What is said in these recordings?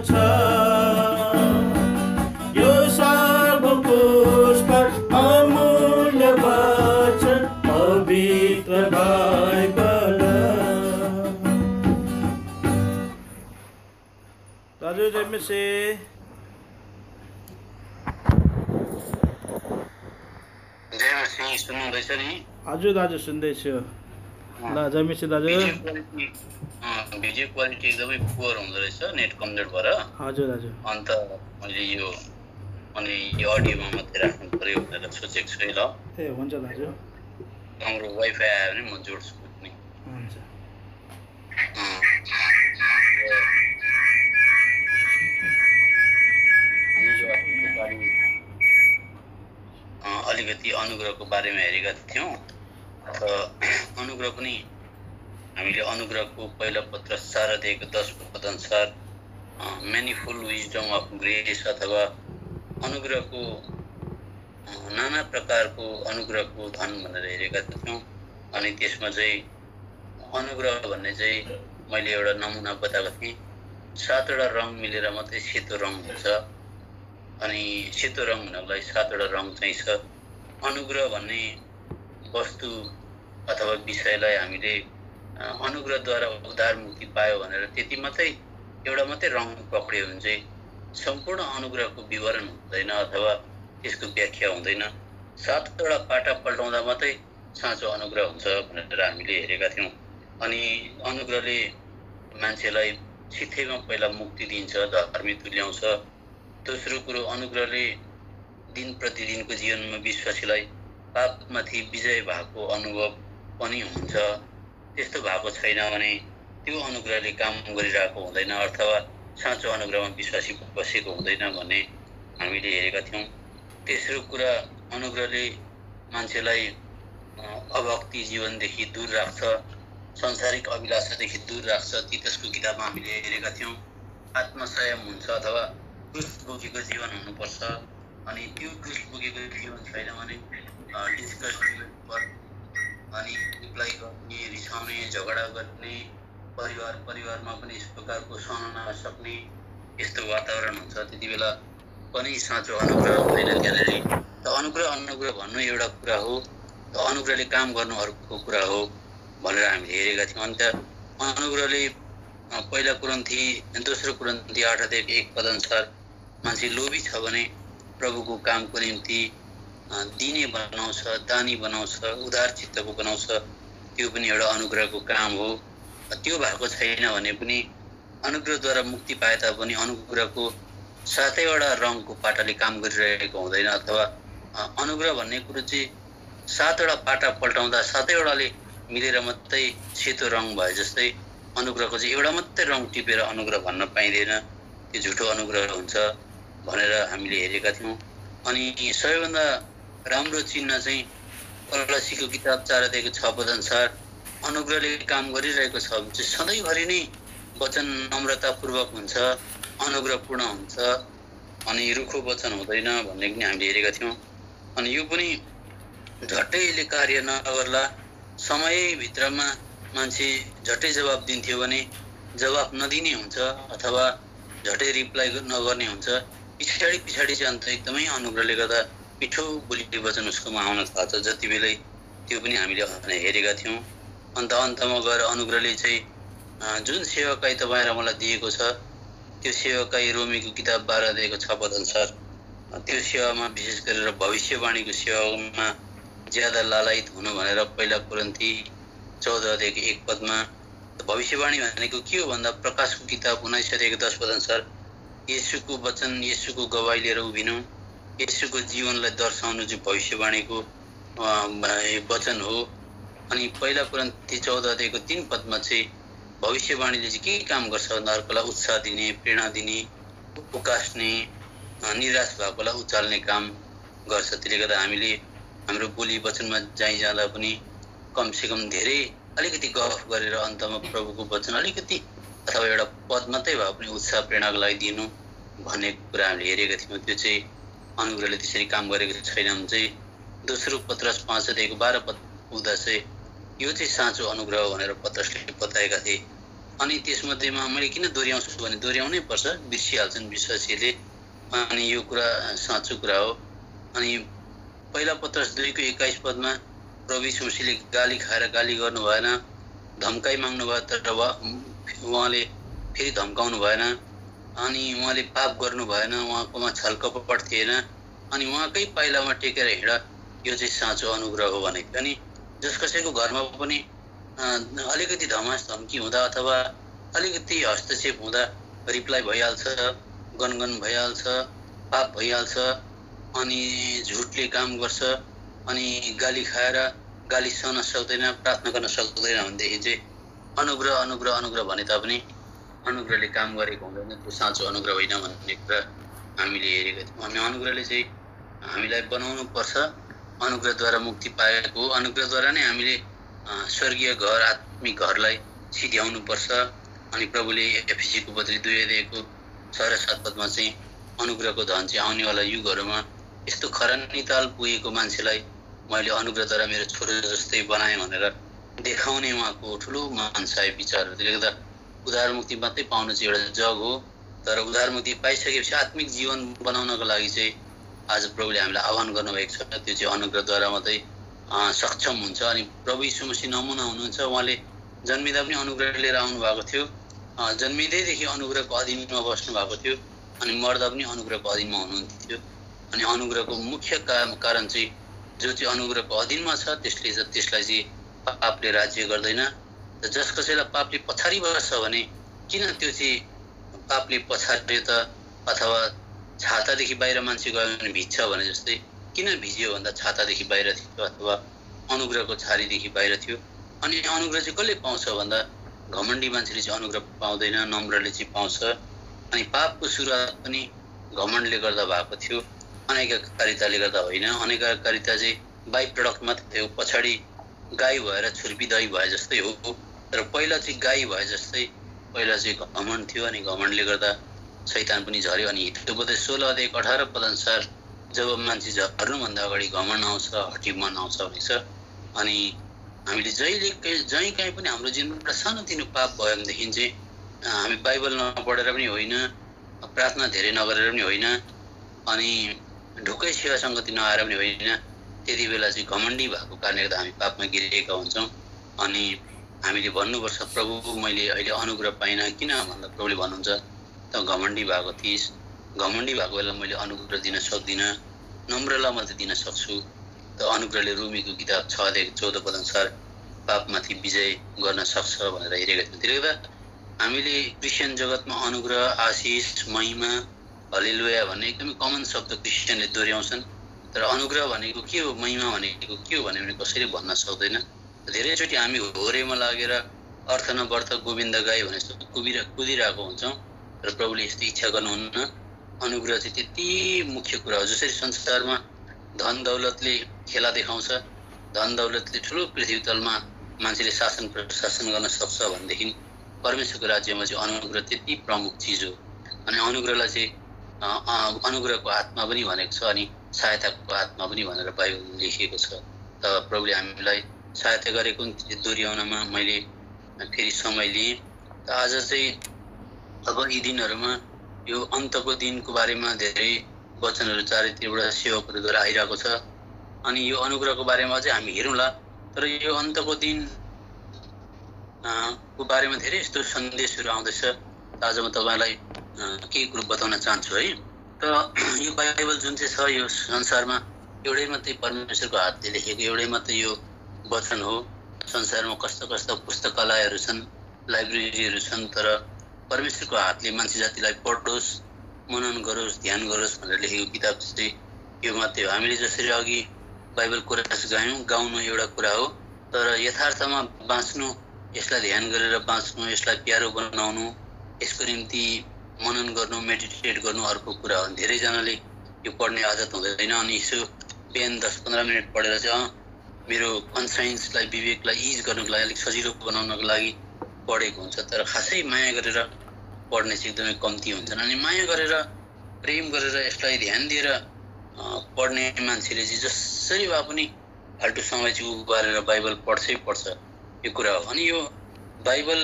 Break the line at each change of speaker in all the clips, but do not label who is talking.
छ यो सर्वपुष्प अमूल्य वचन पवित्र बाइबल। दाजु जय मसीह।
सुन्नुहुँदैछ नि?
हजुर दाजु सुन्दैछु। ल जय मसीह दाजु।
भिडियो क्वालिटी एकदमै पुवर हुँदो रहेछ नेट कमजोर भएर।
हजुर दाजु।
अन्त मैले यो अडियोमा मात्रै राख्नु पर्यो भनेर सोचेको छु है। ल
ए हुन्छ दाजु।
हाम्रो वाइफाई आयो भने म जोड्छु नि।
हुन्छ।
अलिकति अनुग्रहको बारेमा हेरेका थियौँ। अनुग्रह पनि हामीले अनुग्रहको पहिलो पत्र 4 अध्यायको 10 पद अनुसार म्यानिफुल विजडम अफ ग्रेस अथवा अनुग्रहको नाना प्रकारको अनुग्रहको धन भनेर हेरेका थियौँ। अनि त्यसमा चाहिँ अनुग्रह भन्ने चाहिँ मैले एउटा नमुना बताएको थिएँ। 7वटा रङ मिलेर मात्रै सेतो रङ हुन्छ। अनि सेतो रङ हुनको लागि 7वटा रङ चाहिन्छ। अनुग्रह भन्ने वस्तु अथवा विषयलाई हामीले अनुग्रहद्वारा उद्धार मुक्ति पायो भनेर त्यति मात्रै एउटा मात्रै रङ पक्रियो भने चाहिँ सम्पूर्ण अनुग्रहको विवरण हुँदैन अथवा त्यसको व्याख्या हुँदैन। 7वटा पाटा पल्टाउँदा मात्रै साँचो अनुग्रह हुन्छ भनेर हामीले हेरेका थियौँ। अनि अनुग्रहले मान्छेलाई सिधैमा पहिला मुक्ति दिन्छ, धर्मी तुल्याउँछ। दोस्रो कुरो, अनुग्रहले दिन प्रतिदिनको जीवनमा विश्वासीलाई पापमाथि विजय भएको अनुभव पनि हुन्छ। त्यस्तो भएको छैन भने त्यो अनुग्रहले काम गरिरहेको हुँदैन अथवा साँचो अनुग्रहमा विश्वासी बसेको हुँदैन भन्ने हामीले हेरेका थियौँ। तेस्रो कुरा, अनुग्रहले मान्छेलाई अभक्ति जीवनदेखि दूर राख्छ, सांसारिक अभिलाषादेखि दूर राख्छ। तीतसको किताबमा हामीले हेरेका थियौँ। आत्मसंयम हुन्छ अथवा क्रुस बोकेको जीवन हुनुपर्छ। अनि त्यो क्रुस बोकेको जीवन छैन भने डिस्कस अनि रिप्लाई गर्ने, रिसाउने, झगडा गर्ने, परिवारमा पनि यस प्रकारको सहन नसक्ने यस्तो वातावरण हुन्छ। त्यति बेला पनि साँचो अनुग्रह हुँदैन त्यहाँनिर। त अनुग्रह भन्नु एउटा कुरा हो, त अनुग्रहले काम गर्नु अर्को कुरा हो भनेर हामीले हेरेका थियौँ। अन्त अनुग्रहले पहिला कुरन्थी 8 अध्यायको 1 पद अनुसार मान्छे लोभी छ भने प्रभुको कामको निम्ति दिने बनाउँछ, दानी बनाउँछ, उदार चित्तको बनाउँछ। त्यो पनि एउटा अनुग्रहको काम हो। त्यो भएको छैन भने पनि अनुग्रहद्वारा मुक्ति पाए तापनि अनुग्रहको 7वटा रङको पाटाले काम गरिरहेको हुँदैन। अथवा अनुग्रह भन्ने कुरो चाहिँ 7वटा पाटा पल्टाउँदा 7वटाले मिलेर मात्रै सेतो रङ भए जस्तै अनुग्रहको चाहिँ एउटा मात्रै रङ टिपेर अनुग्रह भन्न पाइँदैन। त्यो झुटो अनुग्रह हुन्छ भनेर हामीले हेरेका थियौँ। अनि सबैभन्दा राम्रो चिन्ह चाहिँ कलसीको किताब 4 अध्यायको 6 पद अनुसार अनुग्रहले काम गरिरहेको छ भने चाहिँ सधैँभरि नै वचन नम्रतापूर्वक हुन्छ, अनुग्रहपूर्ण हुन्छ अनि रुखो वचन हुँदैन भन्ने पनि हामीले हेरेका थियौँ। अनि यो पनि झट्टैले कार्य नगर्ला, समयभित्रमा मान्छे झट्टै जवाब दिन्थ्यो भने जवाब नदिने हुन्छ अथवा झट्टै रिप्लाई नगर्ने हुन्छ। पछाडि चाहिँ अन्त एकदमै अनुग्रहले गर्दा मिठो बोली वचन उसकोमा आउन थाल्छ। जति बेलै त्यो पनि हामीले हेरेका थियौँ। अन्त अन्तमा गएर अनुग्रहले चाहिँ जुन सेवाकाई तपाईँ र मलाई दिएको छ त्यो सेवाकाई रोमीको किताब 12 अध्यायको 6 पद अनुसार त्यो सेवामा विशेष गरेर भविष्यवाणीको सेवामा ज्यादा लालायित हुनु भनेर पहिला कुरन्थी 14 अध्यायको 1 पदमा भविष्यवाणी भनेको के हो भन्दा प्रकाशको किताब 19 अध्यायको 10 पद अनुसार येशूको वचन, येशूको गवाही लिएर उभिनु, येशूको जीवनलाई दर्शाउनु चाहिँ भविष्यवाणीको वचन हो। अनि पहिला कुरन्थी 14 अध्यायको 3 पदमा चाहिँ भविष्यवाणीले चाहिँ के काम गर्छ भन्दा अर्कोलाई उत्साह दिने, प्रेरणा दिने, उकास्ने, निराश भएकोलाई उचाल्ने काम गर्छ। त्यसले गर्दा हामीले हाम्रो बोली वचनमा जाँदा पनि कमसेकम धेरै अलिकति गफ गरेर अन्तमा प्रभुको वचन अलिकति अथवा एउटा पद मात्रै भए पनि उत्साह प्रेरणाको लागि दिनु भन्ने कुरा हामीले हेरेका थियौँ। त्यो चाहिँ अनुग्रहले त्यसरी काम गरेको छैन भने चाहिँ दोस्रो पत्रस 5 अध्यायको 12 पद पुग्दा चाहिँ यो चाहिँ साँचो अनुग्रह भनेर पत्रसले बताएका थिए। अनि त्यसमध्येमा मैले किन दोहोऱ्याउँछु भने दोहोऱ्याउनै पर्छ, बिर्सिहाल्छन् विश्वासीले। अनि यो कुरा साँचो कुरा हो। अनि पहिला पत्रस 2:21 पदमा प्रभु यीशु मसीहले गाली खाएर गाली गर्नु भएन, धम्काइ माग्नु भयो, तर उहाँले फेरि धम्काउनु भएन। अनि उहाँले पाप गर्नु भएन, उहाँकोमा छलकपट थिएन। अनि उहाँकै पाइलामा टेकेर हिँड, यो चाहिँ साँचो अनुग्रह हो भनेको। अनि जस कसैको घरमा पनि अलिकति धमास धम्की हुँदा अथवा अलिकति हस्तक्षेप हुँदा रिप्लाई भइहाल्छ, गनगन भइहाल्छ, पाप भइहाल्छ, अनि झुटले काम गर्छ, अनि गाली खाएर गाली सहन सक्दैन, प्रार्थना गर्न सक्दैन भनेदेखि चाहिँ अनुग्रह अनुग्रह अनुग्रह भने तापनि अनुग्रहले काम गरेको हुँदैन, त्यो साँचो अनुग्रह होइन भन्ने कुरा हामीले हेरेका थियौँ। हामी अनुग्रहले चाहिँ हामीलाई बनाउनु पर्छ, अनुग्रहद्वारा मुक्ति पाएको, अनुग्रहद्वारा नै हामीले स्वर्गीय घर, आत्मिक घरलाई सिध्याउनु पर्छ। अनि प्रभुले एफिसीको पत्री 2:6 र 7 पदमा चाहिँ अनुग्रहको धन चाहिँ आउनेवाला युगहरूमा यस्तो खरानीताल पुगेको मान्छेलाई मैले अनुग्रहद्वारा मेरो छोरो जस्तै बनाएँ भनेर देखाउने उहाँको ठुलो मनसाय विचारहरू। त्यसले गर्दा उद्धार मुक्ति मात्रै पाउनु चाहिँ एउटा जग हो, तर उद्धार मुक्ति पाइसकेपछि आत्मिक जीवन बनाउनको लागि चाहिँ आज प्रभुले हामीलाई आह्वान गर्नुभएको छ। त्यो चाहिँ अनुग्रहद्वारा मात्रै सक्षम हुन्छ। अनि प्रभु यीशु मसीह नमुना हुनुहुन्छ, उहाँले जन्मिँदा पनि अनुग्रह लिएर आउनु भएको थियो, जन्मिँदैदेखि अनुग्रहको अधीनमा बस्नु भएको थियो, अनि मर्दा पनि अनुग्रहको अधीनमा हुनुहुन्थ्यो। अनि अनुग्रहको मुख्य कारण चाहिँ जो चाहिँ अनुग्रहको अधीनमा छ त्यसलाई चाहिँ पापले राज्य गर्दैन। जस कसैलाई पापले पछाडि बस्छ भने किन त्यो चाहिँ पापले पछाड्यो त, अथवा छातादेखि बाहिर मान्छे गयो भने भिज्छ भने जस्तै किन भिज्यो भन्दा छातादेखि बाहिर थियो अथवा अनुग्रहको छारीदेखि बाहिर थियो। अनि अनुग्रह चाहिँ कसले पाउँछ भन्दा घमण्डी मान्छेले चाहिँ अनुग्रह पाउँदैन, नम्रले चाहिँ पाउँछ। अनि पापको सुरुवात पनि घमण्डले गर्दा भएको थियो, अनैकारिताले गर्दा होइन। अनैकारिता चाहिँ बाई प्रडक्ट मात्रै थियो, पछाडि गाई भएर छुर्पी दही भए जस्तै हो। तर पहिला चाहिँ गाई भए जस्तै पहिला चाहिँ घमण्ड थियो, अनि घमण्डले गर्दा शैतान पनि झऱ्यो। अनि हिब्रू 16:18 पद अनुसार जब मान्छे झर्नुभन्दा अगाडि घमण्ड आउँछ, हठीमन आउँछ भनेछ। अनि हामीले जहीँ कहीँ पनि हाम्रो जीवनमा सानोतिनो पाप भयो भनेदेखि चाहिँ हामी बाइबल नपढेर पनि होइन, प्रार्थना धेरै नगरेर पनि होइन, अनि ढुक्कै सेवा सङ्गति नआएर पनि होइन, त्यति बेला चाहिँ घमण्डी भएको कारणले गर्दा हामी पापमा गिरेका हुन्छौँ। अनि हामीले भन्नुपर्छ, प्रभु मैले अहिले अनुग्रह पाइनँ किन भन्दा प्रभुले भन्नुहुन्छ त घमण्डी भएको थिइस्, घमण्डी भएको बेला मैले अनुग्रह दिन सक्दिनँ, नम्रलाई मात्रै दिन सक्छु। त अनुग्रहले रोमीको किताब 6:14 पद अनुसार पापमाथि विजय गर्न सक्छ भनेर हेरेका थियौँ। त्यसले गर्दा हामीले क्रिस्चियन जगतमा अनुग्रह, आशिष, महिमा, हल्लेलुया भन्ने एकदमै कमन शब्द क्रिस्चियनले दोहोऱ्याउँछन्। तर अनुग्रह भनेको के हो, महिमा भनेको के हो भने कसैले भन्न सक्दैन। धेरैचोटि हामी होरेमा लागेर अर्थ नवर्थ गोविन्द गाई भने जस्तो कुदिरहेको हुन्छौँ, तर प्रभुले यस्तो इच्छा गर्नुहुन्न। अनुग्रह चाहिँ त्यति मुख्य कुरा हो। जसरी संसारमा धन दौलतले खेला देखाउँछ, धन दौलतले ठुलो पृथ्वी तलमा मान्छेले शासन प्रशासन गर्न सक्छ भनेदेखि परमेश्वरको राज्यमा चाहिँ अनुग्रह त्यति प्रमुख चिज हो। अनि अनुग्रहलाई चाहिँ अनुग्रहको आत्मा पनि भनेको छ, अनि सहायताको आत्मा पनि भनेर बाइबलमा लेखिएको छ। त प्रभुले हामीलाई सहायता गरेको दोहोऱ्याउनमा मैले फेरि समय लिएँ। त आज चाहिँ अब यी दिनहरूमा यो अन्तको दिनको बारेमा धेरै वचनहरू चारैतिरबाट सेवकहरूद्वारा आइरहेको छ। अनि यो अनुग्रहको बारेमा चाहिँ हामी हेरौँला, तर यो अन्तको दिन को बारेमा धेरै यस्तो सन्देशहरू आउँदैछ। आज म तपाईँलाई केही कुरो बताउन चाहन्छु है। त यो बाइबल जुन चाहिँ छ यो संसारमा एउटै मात्रै परमेश्वरको हातले लेखेको एउटै मात्रै यो वचन हो। संसारमा कस्ता कस्ता पुस्तकालयहरू छन्, लाइब्रेरीहरू छन्, तर परमेश्वरको हातले मान्छे जातिलाई पढोस्, मनन गरोस्, ध्यान गरोस् भनेर लेखेको किताब चाहिँ यो मात्रै हो। हामीले जसरी अघि बाइबल कोरास गाउनु एउटा कुरा हो, तर यथार्थमा बाँच्नु, यसलाई ध्यान गरेर बाँच्नु, यसलाई प्यारो बनाउनु, यसको निम्ति मनन गर्नु, मेडिटेट गर्नु अर्को कुरा हो। धेरैजनाले यो पढ्ने आदत हुँदैन, अनि यसो बिहान 10-15 मिनट पढेर चाहिँ मेरो कन्साइन्सलाई, विवेकलाई इज गर्नुको लागि, अलिक सजिलो बनाउनको लागि पढेको हुन्छ। तर खासै माया गरेर पढ्ने चाहिँ एकदमै कम्ती हुन्छन्। अनि माया गरेर, प्रेम गरेर, यसलाई ध्यान दिएर पढ्ने मान्छेले चाहिँ जसरी भए पनि फाल्टु समय चाहिँ उबारेर बाइबल पढ्छै पढ्छ, यो कुरा हो। अनि यो बाइबल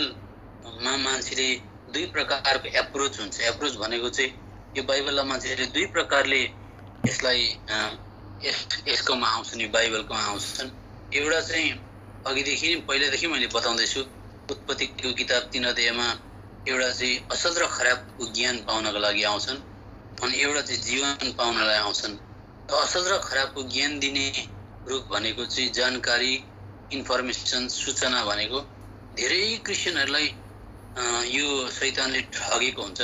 मान्छेले दुई प्रकारको एप्रोच हुन्छ। एप्रोच भनेको चाहिँ यो बाइबललाई मान्छेले दुई प्रकारले यसलाई यसकोमा आउँछन्, यो बाइबलकोमा आउँछन्। एउटा चाहिँ अघिदेखि पहिलादेखि मैले बताउँदैछु, उत्पत्तिको किताब 3 अध्यायमा एउटा चाहिँ असल र खराबको ज्ञान पाउनको लागि आउँछन्, अनि एउटा चाहिँ जीवन पाउनलाई आउँछन्। असल र खराबको ज्ञान दिने रुख भनेको चाहिँ जानकारी, इन्फर्मेसन, सूचना भनेको धेरै क्रिस्चियनहरूलाई यो शैतानले ठगेको हुन्छ।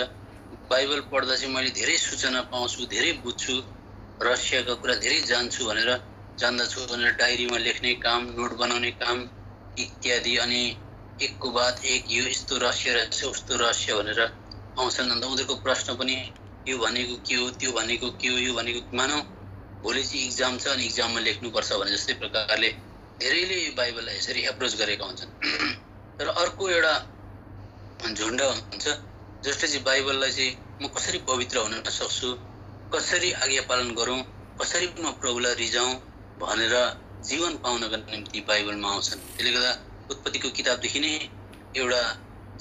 बाइबल पढ्दा चाहिँ मैले धेरै सूचना पाउँछु, धेरै बुझ्छु, रहस्यका कुरा धेरै जान्छु जान्दछु भनेर डायरीमा लेख्ने काम, नोट बनाउने काम इत्यादि, अनि एकको बाद एक यो यस्तो रहस्य रहेछ, उस्तो रहस्य भनेर आउँछन्। अन्त उनीहरूको प्रश्न पनि यो भनेको के हो, त्यो भनेको के हो, यो भनेको मानौ भोलि चाहिँ इक्जाम छ अनि इक्जाममा लेख्नुपर्छ भने जस्तै प्रकारले धेरैले बाइबललाई यसरी एप्रोच गरेका हुन्छन्। तर अर्को एउटा झुन्ड हुन्छ जसले चाहिँ बाइबललाई चाहिँ म कसरी पवित्र हुन सक्छु, कसरी आज्ञा पालन गरौँ, कसरी म प्रभुलाई रिझाउँ भनेर जीवन पाउनको निम्ति बाइबलमा आउँछन्। त्यसले गर्दा उत्पत्तिको किताबदेखि नै एउटा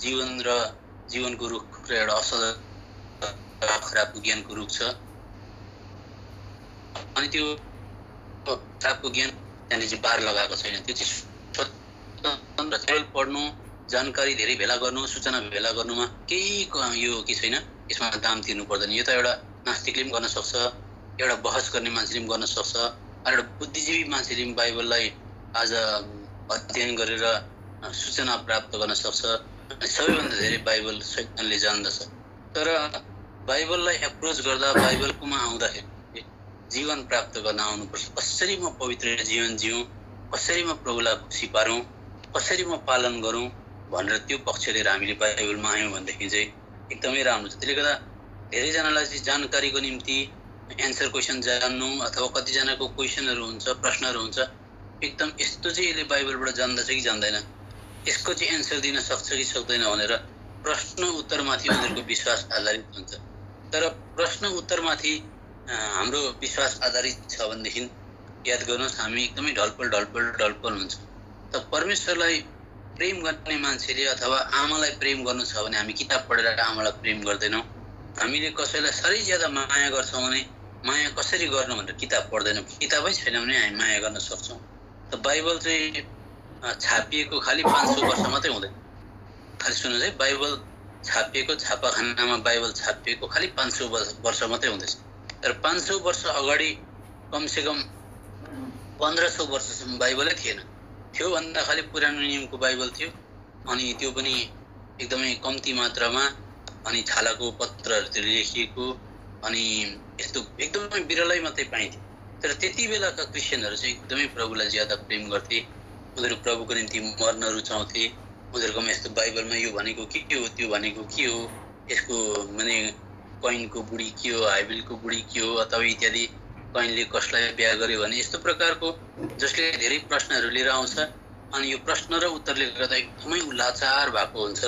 जीवन र जीवनको रुख र एउटा असल खराबको ज्ञानको रुख छ। अनि त्यो खराबको ज्ञान त्यहाँनिर चाहिँ बार लगाएको छैन। त्यो चाहिँ स्वतन्त्र पढ्नु, जानकारी धेरै भेला गर्नु, सूचना भेला गर्नुमा केही यो के छैन, यसमा दाम तिर्नु पर्दैन। यो त एउटा नास्तिकले पनि गर्न सक्छ, एउटा बहस गर्ने मान्छेले पनि गर्न सक्छ, एउटा बुद्धिजीवी मान्छेले पनि बाइबललाई आज अध्ययन गरेर सूचना प्राप्त गर्न सक्छ। सबैभन्दा धेरै बाइबल शैतानले जान्दछ। तर बाइबललाई एप्रोच गर्दा, बाइबलकोमा आउँदाखेरि जीवन प्राप्त गर्न आउनुपर्छ। कसरी म पवित्र जीवन जिउँ, कसरी म प्रभुलाई खुसी पारौँ, कसरी म पालन गरौँ भनेर त्यो पक्ष लिएर हामीले बाइबलमा आयौँ भनेदेखि चाहिँ एकदमै राम्रो छ। त्यसले गर्दा धेरैजनालाई चाहिँ जानकारीको निम्ति एन्सर क्वेसन जान्नु अथवा कतिजनाको क्वेसनहरू हुन्छ, प्रश्नहरू हुन्छ, एकदम यस्तो चाहिँ यसले बाइबलबाट जान्दछ कि जान्दैन, यसको चाहिँ एन्सर दिन सक्छ कि सक्दैन भनेर प्रश्न उत्तरमाथि उनीहरूको विश्वास आधारित हुन्छ। तर प्रश्न उत्तरमाथि हाम्रो विश्वास आधारित छ भनेदेखि याद गर्नुहोस्, हामी एकदमै ढलपल हुन्छ। त परमेश्वरलाई प्रेम गर्ने मान्छेले अथवा आमालाई प्रेम गर्नु छ भने हामी किताब पढेर आमालाई प्रेम गर्दैनौँ। हामीले कसैलाई साह्रै ज्यादा माया गर्छौँ भने माया कसरी गर्नु भनेर किताब पढ्दैनौँ। किताबै छैन भने हामी माया गर्न सक्छौँ। त बाइबल चाहिँ छापिएको खालि 500 वर्ष मात्रै हुँदैन। खालि सुन्नुहोस् है, बाइबल छापिएको, छापाखानामा बाइबल छापिएको खालि 500 वर्ष मात्रै हुँदैछ। तर 500 वर्ष अगाडि कमसेकम 1500 वर्षसम्म बाइबलै थिएन। थियो भन्दा खालि पुरानो नियमको बाइबल थियो, अनि त्यो पनि एकदमै कम्ती मात्रामा, अनि छालाको पत्रहरूतिर लेखिएको, अनि यस्तो एकदमै बिरलै मात्रै पाइन्थ्यो। तर त्यति बेलाका क्रिस्चियनहरू चाहिँ एकदमै प्रभुलाई ज्यादा प्रेम गर्थे। उनीहरू प्रभुको निम्ति मर्न रुचाउँथे। उनीहरूकोमा यस्तो बाइबलमा यो भनेको के हो, त्यो भनेको के हो, यसको माने कैनको बुढी के हो, हाबिलको बुढी के हो, अथवा इत्यादि, कैनले कसलाई बिहा गर्यो भने यस्तो प्रकारको जसले धेरै प्रश्नहरू लिएर आउँछ। अनि यो प्रश्न र उत्तरले गर्दा एकदमै लाचार भएको हुन्छ।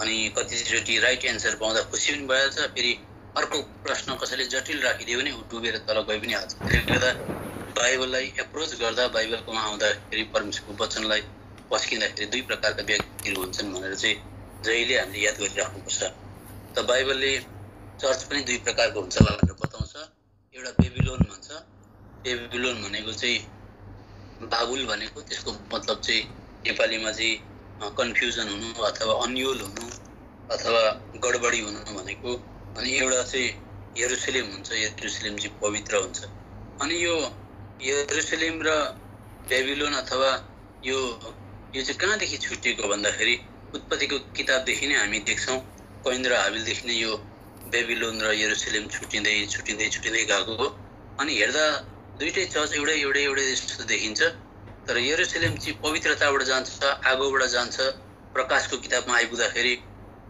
अनि कतिचोटि राइट एन्सर पाउँदा खुसी पनि भइहाल्छ, फेरि अर्को प्रश्न कसैले जटिल राखिदियो भने डुबेर तल गइ पनि हाल्छ। त्यसले गर्दा बाइबललाई एप्रोच गर्दा, बाइबलकोमा आउँदाखेरि, परमेश्वरको वचनलाई पस्किँदाखेरि दुई प्रकारका व्यक्तिहरू हुन्छन् भनेर चाहिँ जहिले हामीले याद गरिराख्नुपर्छ। त बाइबलले चर्च पनि दुई प्रकारको हुन्छ भनेर बताउँछ। एउटा बेबिलोन भन्छ। बेबिलोन भनेको चाहिँ बाबुल भनेको, त्यसको मतलब चाहिँ नेपालीमा चाहिँ कन्फ्युजन हुनु अथवा अन्योल हुनु अथवा गडबडी हुनु भनेको। अनि एउटा चाहिँ यरुसलेम हुन्छ। यरुसलेम चाहिँ पवित्र हुन्छ। अनि यो यरुसलेम र बेबिलोन अथवा यो चाहिँ कहाँदेखि छुटिएको भन्दाखेरि उत्पत्तिको किताबदेखि नै हामी देख्छौँ। कैन र हाबिलदेखि नै यो बेबिलोन र यरुसलेम छुटिँदै गएको हो। अनि हेर्दा दुईटै चर्च एउटै जस्तो देखिन्छ। तर यरुसलेम चाहिँ पवित्रताबाट जान्छ, आगोबाट जान्छ। प्रकाशको किताबमा आइपुग्दाखेरि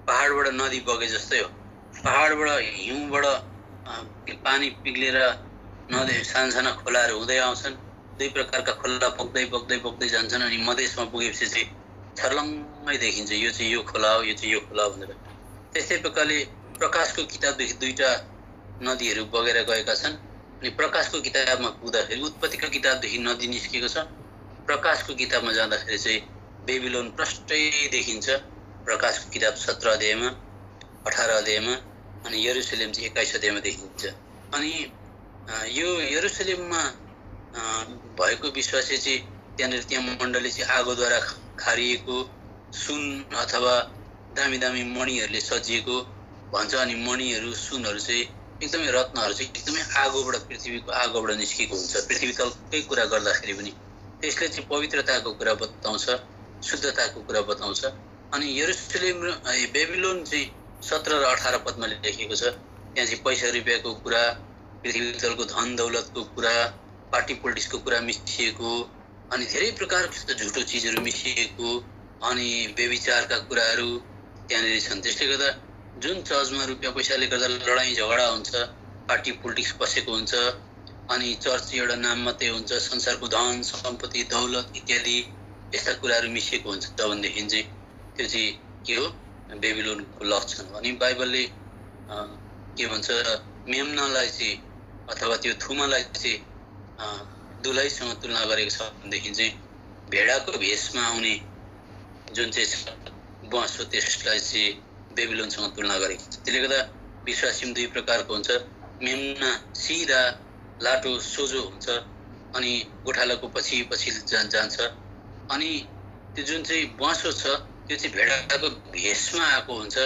पहाडबाट नदी बगे जस्तै हो। पहाडबाट हिउँबाट पानी पिघलेर नदी साना खोलाहरू हुँदै आउँछन्। दुई प्रकारका खोला बग्दै जान्छन्। अनि मधेसमा पुगेपछि चाहिँ छर्लङ्गै देखिन्छ, यो चाहिँ यो खोला हो, यो चाहिँ यो खोला भनेर। त्यस्तै प्रकारले प्रकाशको किताबदेखि दुईटा नदीहरू बगेर गएका छन्। अनि प्रकाशको किताबमा पुग्दाखेरि उत्पत्तिको किताबदेखि नदी निस्केको छ। प्रकाशको किताबमा जाँदाखेरि चाहिँ बेबिलोन प्रष्टै देखिन्छ। प्रकाशको किताब 17 अध्यायमा 18 अध्यायमा अनि यरुशलेम चाहिँ 21 अध्यायमा देखिन्छ। अनि यो यरुशलेममा भएको विश्वासी चाहिँ त्यहाँ मण्डली चाहिँ आगोद्वारा खारिएको सुन अथवा दामी दामी मणिहरूले सजिएको भन्छ। अनि मणिहरू सुनहरू चाहिँ एकदमै रत्नहरू चाहिँ एकदमै आगोबाट पृथ्वीको आगोबाट निस्केको हुन्छ। पृथ्वी तलकै कुरा गर्दाखेरि पनि त्यसले चाहिँ पवित्रताको कुरा बताउँछ, शुद्धताको कुरा बताउँछ। अनि यरुशलेम बेबिलोन चाहिँ 17 र 18 पदमा लेखिएको छ। त्यहाँ चाहिँ पैसा रुपियाँको कुरा, पृथ्वी तलको धन दौलतको कुरा, पार्टी पोलिटिक्सको कुरा मिसिएको, अनि धेरै प्रकारको झुटो चिजहरू मिसिएको, अनि व्यभिचारका कुराहरू त्यहाँनिर छन्। त्यसले गर्दा जुन चर्चमा रुपियाँ पैसाले गर्दा लडाइँ झगडा हुन्छ, पार्टी पोलिटिक्स बसेको हुन्छ, अनि चर्च एउटा नाम मात्रै हुन्छ, संसारको धन सम्पत्ति दौलत इत्यादि यस्ता कुराहरू मिसिएको हुन्छ भनेदेखि चाहिँ त्यो चाहिँ के हो, बेबिलोनको लक्षण हो। अनि बाइबलले के भन्छ, मेम्नालाई चाहिँ अथवा त्यो थुमालाई चाहिँ दुलहीसँग तुलना गरेको छ भनेदेखि चाहिँ भेडाको भेषमा आउने जुन चाहिँ छ बस हो त्यसलाई चाहिँ बेबिलोनसँग तुलना गरेको छ। त्यसले गर्दा विश्वासी दुई प्रकारको हुन्छ। मेम्ना सिधा लाटो सोझो हुन्छ अनि गोठालाको पछि पछि जान्छ। अनि त्यो जुन चाहिँ बाँसो छ त्यो चाहिँ भेडाको भेषमा आएको हुन्छ।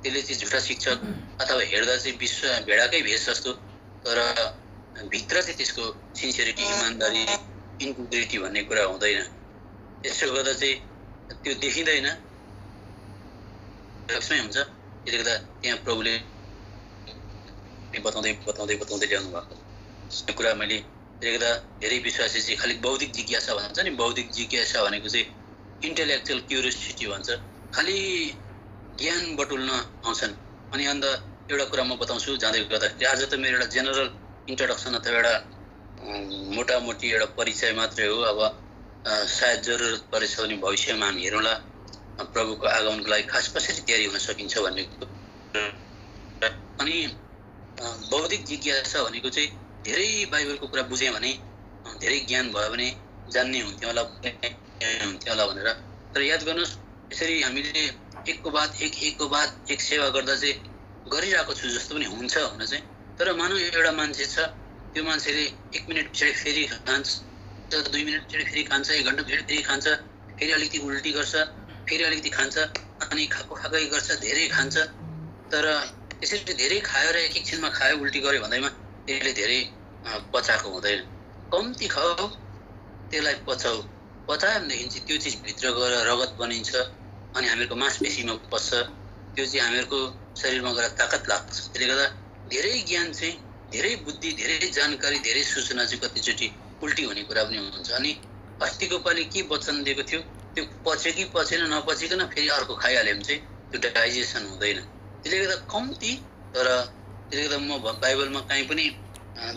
त्यसले चाहिँ झुटा शिक्षक अथवा हेर्दा चाहिँ भेडाकै भेष जस्तो, तर भित्र चाहिँ त्यसको सिन्सियरिटी, इमान्दारी, इन्टिग्रिटी भन्ने कुरा हुँदैन। त्यसो गर्दा चाहिँ त्यो देखिँदैन, लक्ष्मै हुन्छ। त्यसले गर्दा त्यहाँ प्रभुले बताउँदै बताउँदै बताउँदै ल्याउनु भएको त्यो कुरा मैले। त्यसले गर्दा धेरै विश्वासी चाहिँ खालि बौद्धिक जिज्ञासा भन्छ नि, बौद्धिक जिज्ञासा भनेको चाहिँ इन्टेलेक्चुअल क्युरियोसिटी भन्छ, खालि ज्ञान बटुल्न आउँछन्। अनि अन्त एउटा कुरा म बताउँछु जाँदै गर्दाखेरि, आज त मेरो एउटा जेनरल इन्ट्रोडक्सन अथवा एउटा मोटामोटी एउटा परिचय मात्रै हो। अब सायद जरुरत परेछ भने भविष्यमा हामी हेरौँला प्रभुको आगमनको लागि खास कसरी तयारी हुन सकिन्छ भन्ने। अनि बौद्धिक जिज्ञासा भनेको चाहिँ धेरै बाइबलको कुरा बुझ्यो भने, धेरै ज्ञान भयो भने जान्ने हुन्थ्यो होला भनेर। तर याद गर्नुहोस्, यसरी हामीले एकको बाद एक सेवा गर्दा चाहिँ गरिरहेको छु जस्तो पनि हुन्छ हुन चाहिँ। तर मानव एउटा मान्छे छ, त्यो मान्छेले 1 मिनट पछाडि फेरि खान्छ, 2 मिनट पछाडि फेरि खान्छ, 1 घन्टा पछाडि फेरि खान्छ, फेरि अलिकति उल्टी गर्छ, फेरि अलिकति खान्छ, अनि खाएकै गर्छ, धेरै खान्छ। तर यसरी धेरै खायो र एकैछिनमा खायो उल्टी गर्यो भन्दैमा त्यसले धेरै पचाएको हुँदैन। कम्ती खाऊ त्यसलाई पचाऊ, पचायो भनेदेखि चाहिँ त्यो चिज भित्र गएर रगत बनिन्छ अनि हामीहरूको मांसपेशीमा पस्छ, त्यो चाहिँ हामीहरूको शरीरमा गएर ताकत लाग्छ। त्यसले गर्दा धेरै ज्ञान चाहिँ, धेरै बुद्धि, धेरै जानकारी, धेरै सूचना चाहिँ कतिचोटि उल्टी हुने कुरा पनि हुन्छ। अनि अस्तिको पालि के वचन दिएको थियो त्यो पच्यो कि पचेन, नपचिकन फेरि अर्को खाइहाल्यो भने चाहिँ त्यो डाइजेसन हुँदैन। त्यसले गर्दा कम्ती, तर त्यसले गर्दा म बाइबलमा कहीँ पनि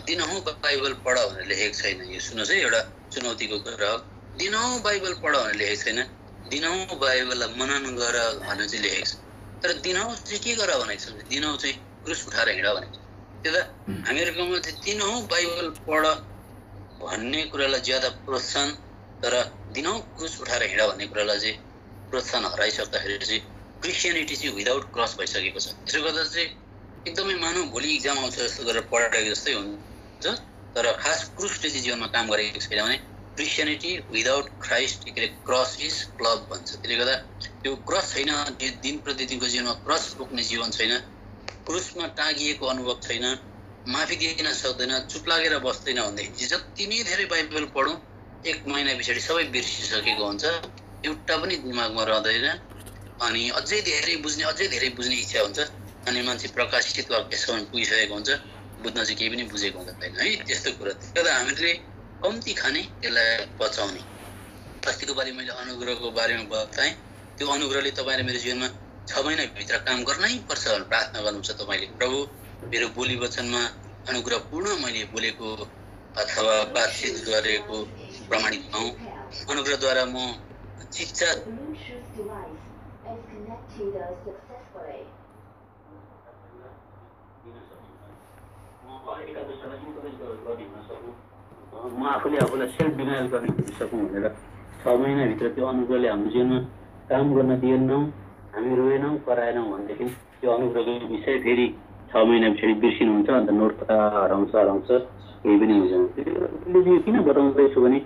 दिनहुँ बाइबल पढ भनेर लेखेको छैन। यो सुन्नुहोस् है, एउटा चुनौतीको कुरा हो। दिनहुँ बाइबल पढ भनेर लेखेको छैन, दिनहुँ बाइबललाई मनन गर भनेर चाहिँ लेखेको छ। तर दिनहुँ चाहिँ के गर भनेको छ, दिनहुँ चाहिँ क्रुस उठाएर हिँड भनेको छ। त्यता हामीहरूकोमा चाहिँ दिनहुँ बाइबल पढ भन्ने कुरालाई ज्यादा प्रोत्साहन, तर दिनहुँ क्रुस उठाएर हिँड भन्ने कुरालाई चाहिँ प्रोत्साहन हराइसक्दाखेरि चाहिँ क्रिस्चियनिटी चाहिँ विदाउट क्रस भइसकेको छ। त्यसो गर्दा चाहिँ एकदमै मानव भोलि इक्जाम आउँछ जस्तो गरेर पढेको जस्तै हुन्छ, तर खास क्रुसले चाहिँ जीवनमा काम गरेको छैन भने क्रिस्चियनिटी विदाउट क्राइस्ट के अरे क्रस इज क्लब भन्छ। त्यसले गर्दा त्यो क्रस छैन, दिन प्रतिदिनको जीवनमा क्रस बोक्ने जीवन छैन, क्रुसमा टाँगिएको अनुभव छैन, माफी दिन सक्दैन, चुप लागेर बस्दैन भनेदेखि जति नै धेरै बाइबल पढौँ 1 महिना पछाडि सबै बिर्सिसकेको हुन्छ, एउटा पनि दिमागमा रहँदैन। अनि अझै धेरै बुझ्ने इच्छा हुन्छ, अनि मान्छे प्रकाशित वाक्यसम्म पुगिसकेको हुन्छ, बुझ्न चाहिँ केही पनि बुझेको हुँदैन है, त्यस्तो कुरा। त्यही हामीले कम्ती खाने, त्यसलाई बचाउने। अस्तिको पालि मैले अनुग्रहको बारेमा बताएँ। त्यो अनुग्रहले तपाईँले मेरो जीवनमा 6 महिनाभित्र काम गर्नै पर्छ भनेर प्रार्थना गर्नुहुन्छ तपाईँले। प्रभु मेरो बोली वचनमा अनुग्रहपूर्ण मैले बोलेको अथवा बातचित गरेको प्रमाणित पाऊँ। अनुग्रहद्वारा म शिक्षा म आफूलाई सेल्फ डिनायल गर्न सक्छु भनेर 6 महिनाभित्र त्यो अनुग्रहले हाम्रो जीवनमा काम गर्न दिएनौँ। हामी रोएनौँ कराएनौँ भनेदेखि त्यो अनुग्रहको विषय फेरि 6 महिना पछाडि बिर्सिनुहुन्छ, अन्त नोट कता हराउँछ केही पनि हुँदैन। त्यसले यो किन बताउँदैछु भने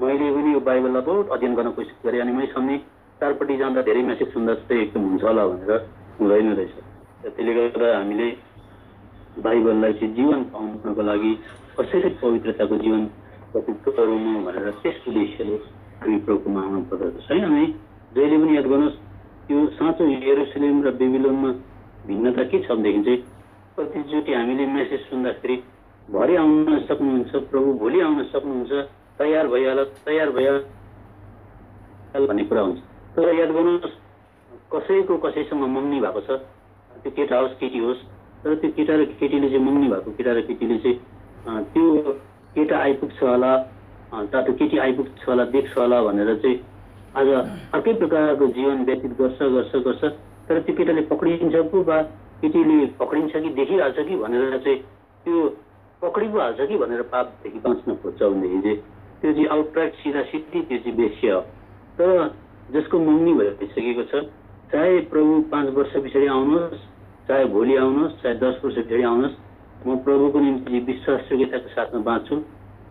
मैले पनि यो बाइबललाई बहुत अध्ययन गर्न कोसिस गरेँ, अनि मैले सम्झेँ चारपट्टि जाँदा धेरै मेसेज सुन्दा चाहिँ एकदम हुन्छ होला भनेर हुँदैन रहेछ। त्यसले गर्दा हामीले बाइबललाई चाहिँ जीवन पाउनको लागि कसरी पवित्रताको जीवन व्यतीत गरौँ भनेर त्यस उद्देश्यले हामी प्रभुमा आउनु पर्दछ है। हामी जहिले पनि याद गर्नुहोस् त्यो साँचो यरुशलेम र बेबिलोनमा भिन्नता के छ भनेदेखि चाहिँ कतिचोटि हामीले मेसेज सुन्दाखेरि भरे आउन सक्नुहुन्छ प्रभु, भोलि आउन सक्नुहुन्छ, तयार भइहाल भन्ने कुरा हुन्छ। तर याद गर्नुहोस् कसैको कसैसँग मङ्गनी भएको छ, त्यो केटा होस् केटी होस्, तर त्यो केटा र केटीले चाहिँ मङ्गनी भएको केटा र केटीले चाहिँ त्यो केटा आइपुग्छ होला, तातो केटी आइपुग्छ होला, देख्छ होला भनेर चाहिँ आज अर्कै प्रकारको जीवन व्यतीत गर्छ। तर त्यो केटाले पक्रिन्छ पो वा केटीले पक्रिन्छ कि देखिहाल्छ कि भनेर चाहिँ त्यो पक्रि पो हाल्छ कि भनेर पापदेखि बाँच्न खोज्छ भनेदेखि चाहिँ त्यो चाहिँ आउटराइट सिधा सिधी त्यो चाहिँ वेश्या हो। तर जसको मङ्गनी भइसकेको छ, चाहे प्रभु 5 वर्ष पछाडि आउनुहोस्, चाहे भोलि आउनुहोस्, चाहे 10 वर्ष पछाडि आउनुहोस्, म प्रभुको निम्ति विश्वासयोग्यताको साथमा बाँच्छु,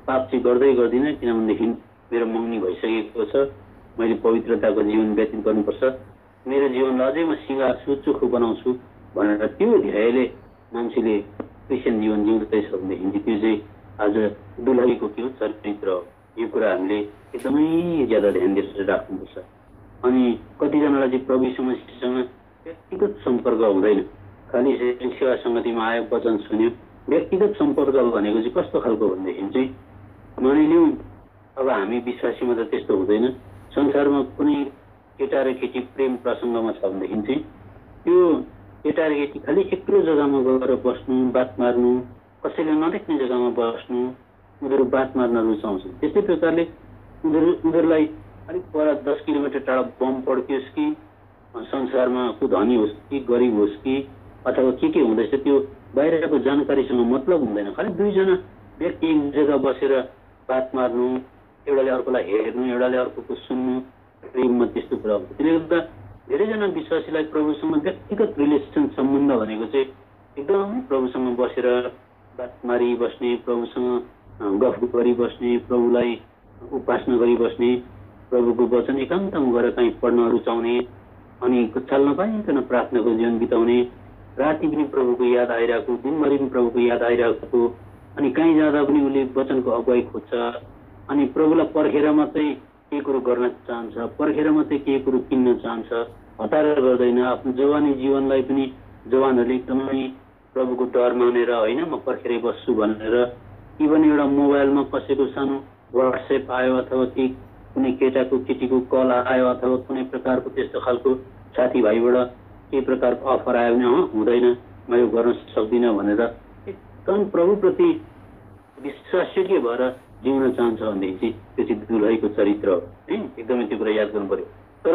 पाप चाहिँ गर्दिनँ, किनभनेदेखि मेरो मङ्गनी भइसकेको छ, मैले पवित्रताको जीवन व्यतीत गर्नुपर्छ, मेरो जीवनलाई अझै म सिँगार्छु, चोखो बनाउँछु भनेर त्यो ध्येयले मान्छेले क्रिस्चियन जीवन जिउँदैछ भनेदेखि त्यो चाहिँ आज दुलहीको के हो चरित्र हो। यो कुरा हामीले एकदमै ज्यादा ध्यान दिएर राख्नुपर्छ। अनि कतिजनालाई चाहिँ प्रभु यीशु मसीहसँग व्यक्तिगत सम्पर्क हुँदैन, खालि सेवा सङ्गतिमा आयो, वचन सुन्यो। व्यक्तिगत सम्पर्क भनेको चाहिँ कस्तो खालको भनेदेखि चाहिँ मानिलिउँ अब हामी विश्वासीमा त त्यस्तो हुँदैन, संसारमा कुनै केटा र केटी प्रेम प्रसङ्गमा छ भनेदेखि चाहिँ त्यो केटा र केटी खालि एक्लो जग्गामा गएर बस्नु, बात मार्नु, कसैले नदेख्ने जग्गामा बस्नु, उनीहरू बात मार्न रुचाउँछन्। त्यस्तै प्रकारले उनीहरूलाई अलिक पर 10 किलोमिटर टाढा बम पड्कियोस् कि संसारमा को धनी होस् कि गरिब होस् कि अथवा के हुँदैछ त्यो बाहिरको जानकारीसँग मतलब हुँदैन। खालि 2 जना व्यक्ति एक जग्गा बसेर बात मार्नु, एउटाले अर्कोलाई हेर्नु, एउटाले अर्कोको सुन्नु, प्रेममा त्यस्तो कुरा हुन्छ। त्यसले गर्दा धेरैजना विश्वासीलाई प्रभुसँग व्यक्तिगत रिलेसन सम्बन्ध भनेको चाहिँ एकदम प्रभुसँग बसेर बात मारिबस्ने, प्रभुसँग गफ गरिबस्ने, प्रभुलाई उपासना गरिबस्ने, प्रभुको वचन एकान्तमा गएर कहीँ पढ्न रुचाउने, अनि चाल नपाइकन प्रार्थनाको जीवन बिताउने, राति पनि प्रभुको याद आइरहेको, दिनभरि पनि प्रभुको याद आइरहेको, अनि कहीँ जाँदा पनि उसले वचनको अगुवाई खोज्छ, अनि प्रभुलाई पर्खेर मात्रै केही कुरो गर्न चाहन्छ, पर्खेर मात्रै केही कुरो किन्न चाहन्छ, हतार गर्दैन। आफ्नो जवानी जीवनलाई पनि जवानहरूले एकदमै प्रभुको डर मानेर होइन म पर्खेरै बस्छु भनेर, इभन एउटा मोबाइलमा कसैको सानो वाट्सएप आयो अथवा कुनै केटाको केटीको कल आयो अथवा कुनै प्रकारको त्यस्तो खालको साथीभाइबाट केही प्रकारको अफर आयो भने हुँदैन, म यो गर्न सक्दिनँ भनेर एकदम प्रभुप्रति विश्वासयोग्य भएर जिउन चाहन्छ भनेदेखि चाहिँ त्यो चाहिँ दुलहीको चरित्र हो है। एकदमै त्यो कुरा याद गर्नु पर्यो। तर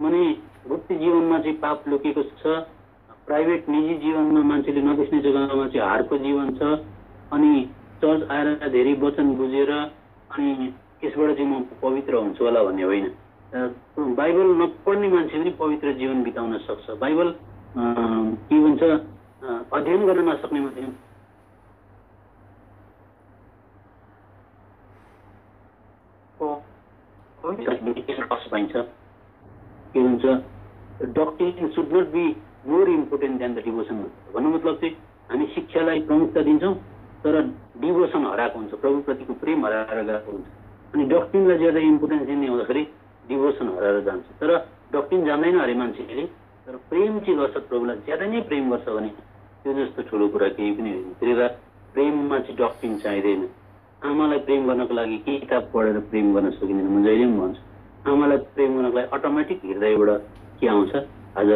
माने गुप्त जीवनमा चाहिँ पाप लुकेको छ, प्राइभेट निजी जीवनमा मान्छेले नदेख्ने जग्गामा चाहिँ हारको जीवन छ, अनि चर्च आएर धेरै वचन बुझेर अनि यसबाट चाहिँ म पवित्र हुन्छु होला भन्ने होइन। बाइबल नपढ्ने मान्छे पनि पवित्र जीवन बिताउन सक्छ। बाइबल के भन्छ अध्ययन गर्न नसक्ने मान्छे पाइन्छ। के भन्छ doctrine should not be more important than the devotion. भन्नु मतलब चाहिँ हामी शिक्षालाई प्रमुखता दिन्छौँ तर डिभोसन हराएको हुन्छ, प्रभुप्रतिको प्रेम हराएर गएको हुन्छ। अनि डक्ट्रिनलाई ज्यादा इम्पोर्टेन्स दिने हुँदाखेरि डिभोसन हराएर जान्छ। तर डक्ट्रिन जान्दैन अरे मान्छेले, तर प्रेम चाहिँ गर्छ, प्रभुलाई ज्यादा नै प्रेम गर्छ भने त्यो जस्तो ठुलो कुरा केही पनि होइन। त्यसले गर्दा प्रेममा चाहिँ डक्ट्रिन चाहिँदैन। आमालाई प्रेम गर्नको लागि के किताब पढेर प्रेम गर्न सकिँदैन। म जहिले पनि भन्छु आमालाई प्रेम गर्नको लागि अटोमेटिक हृदयबाट के आउँछ, आज